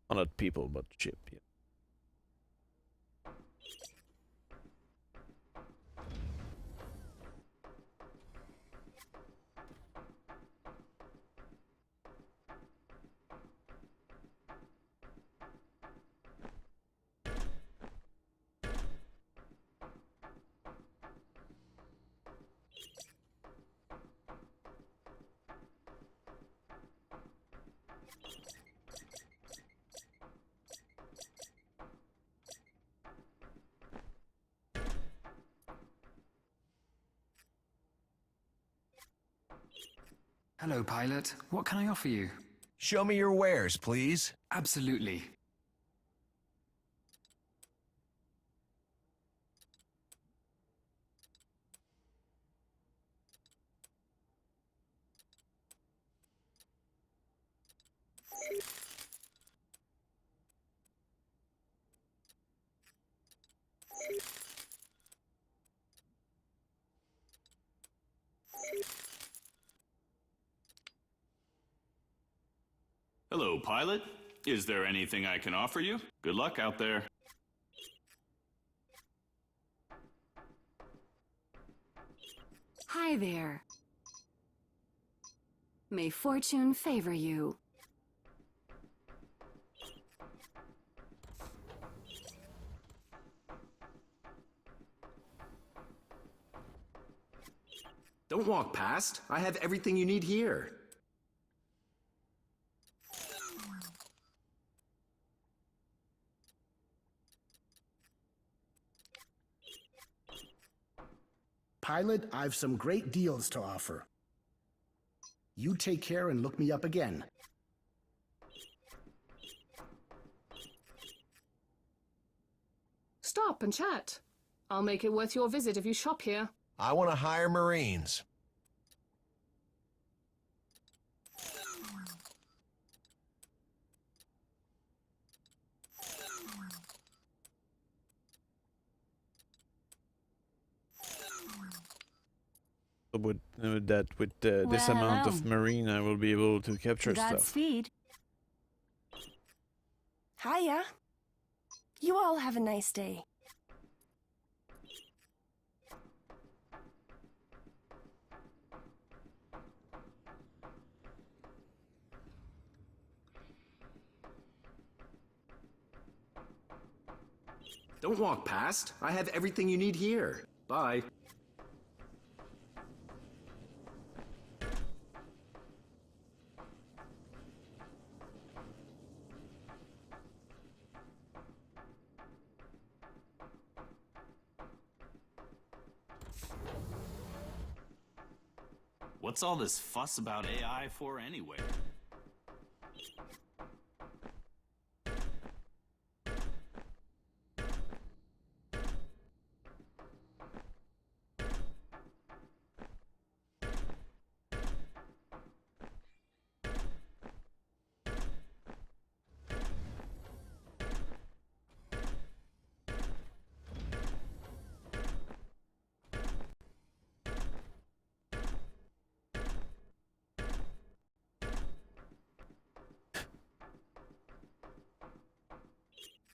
Well, not people, but ship. Yeah. Hello, pilot. What can I offer you? Show me your wares, please. Absolutely. Hello, pilot. Is there anything I can offer you? Good luck out there. Hi there. May fortune favor you. Don't walk past. I have everything you need here. Pilot, I've some great deals to offer. You take care and look me up again. Stop and chat. I'll make it worth your visit if you shop here. I want to hire Marines. With this amount of marine, I will be able to capture stuff. Godspeed. Hiya. You all have a nice day. Don't walk past. I have everything you need here. Bye. What's all this fuss about AI for anyway?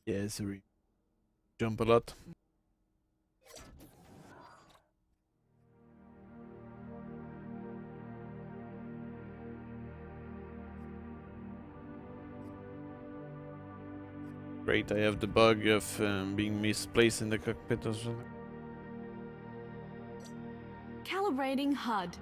Yeah, sorry. Jump a lot. Great, I have the bug of being misplaced in the cockpit or something. Calibrating HUD.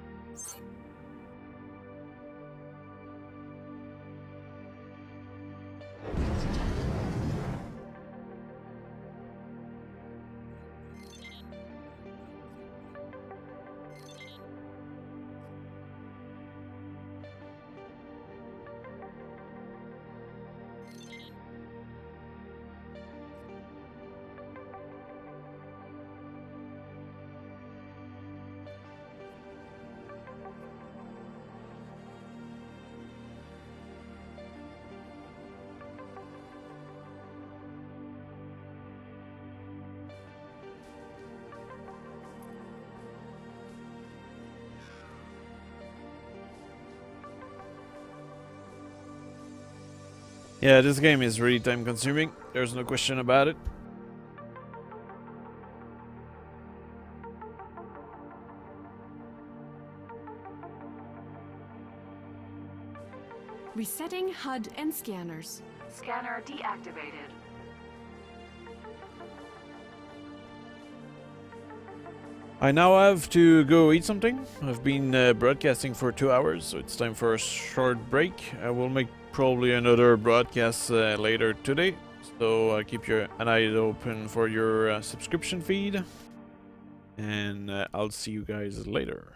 Yeah, this game is really time consuming. There's no question about it. Resetting HUD and scanners. Scanner deactivated. I now have to go eat something. I've been broadcasting for 2 hours, so it's time for a short break. I will make probably another broadcast later today, so keep an eye open for your subscription feed, and I'll see you guys later.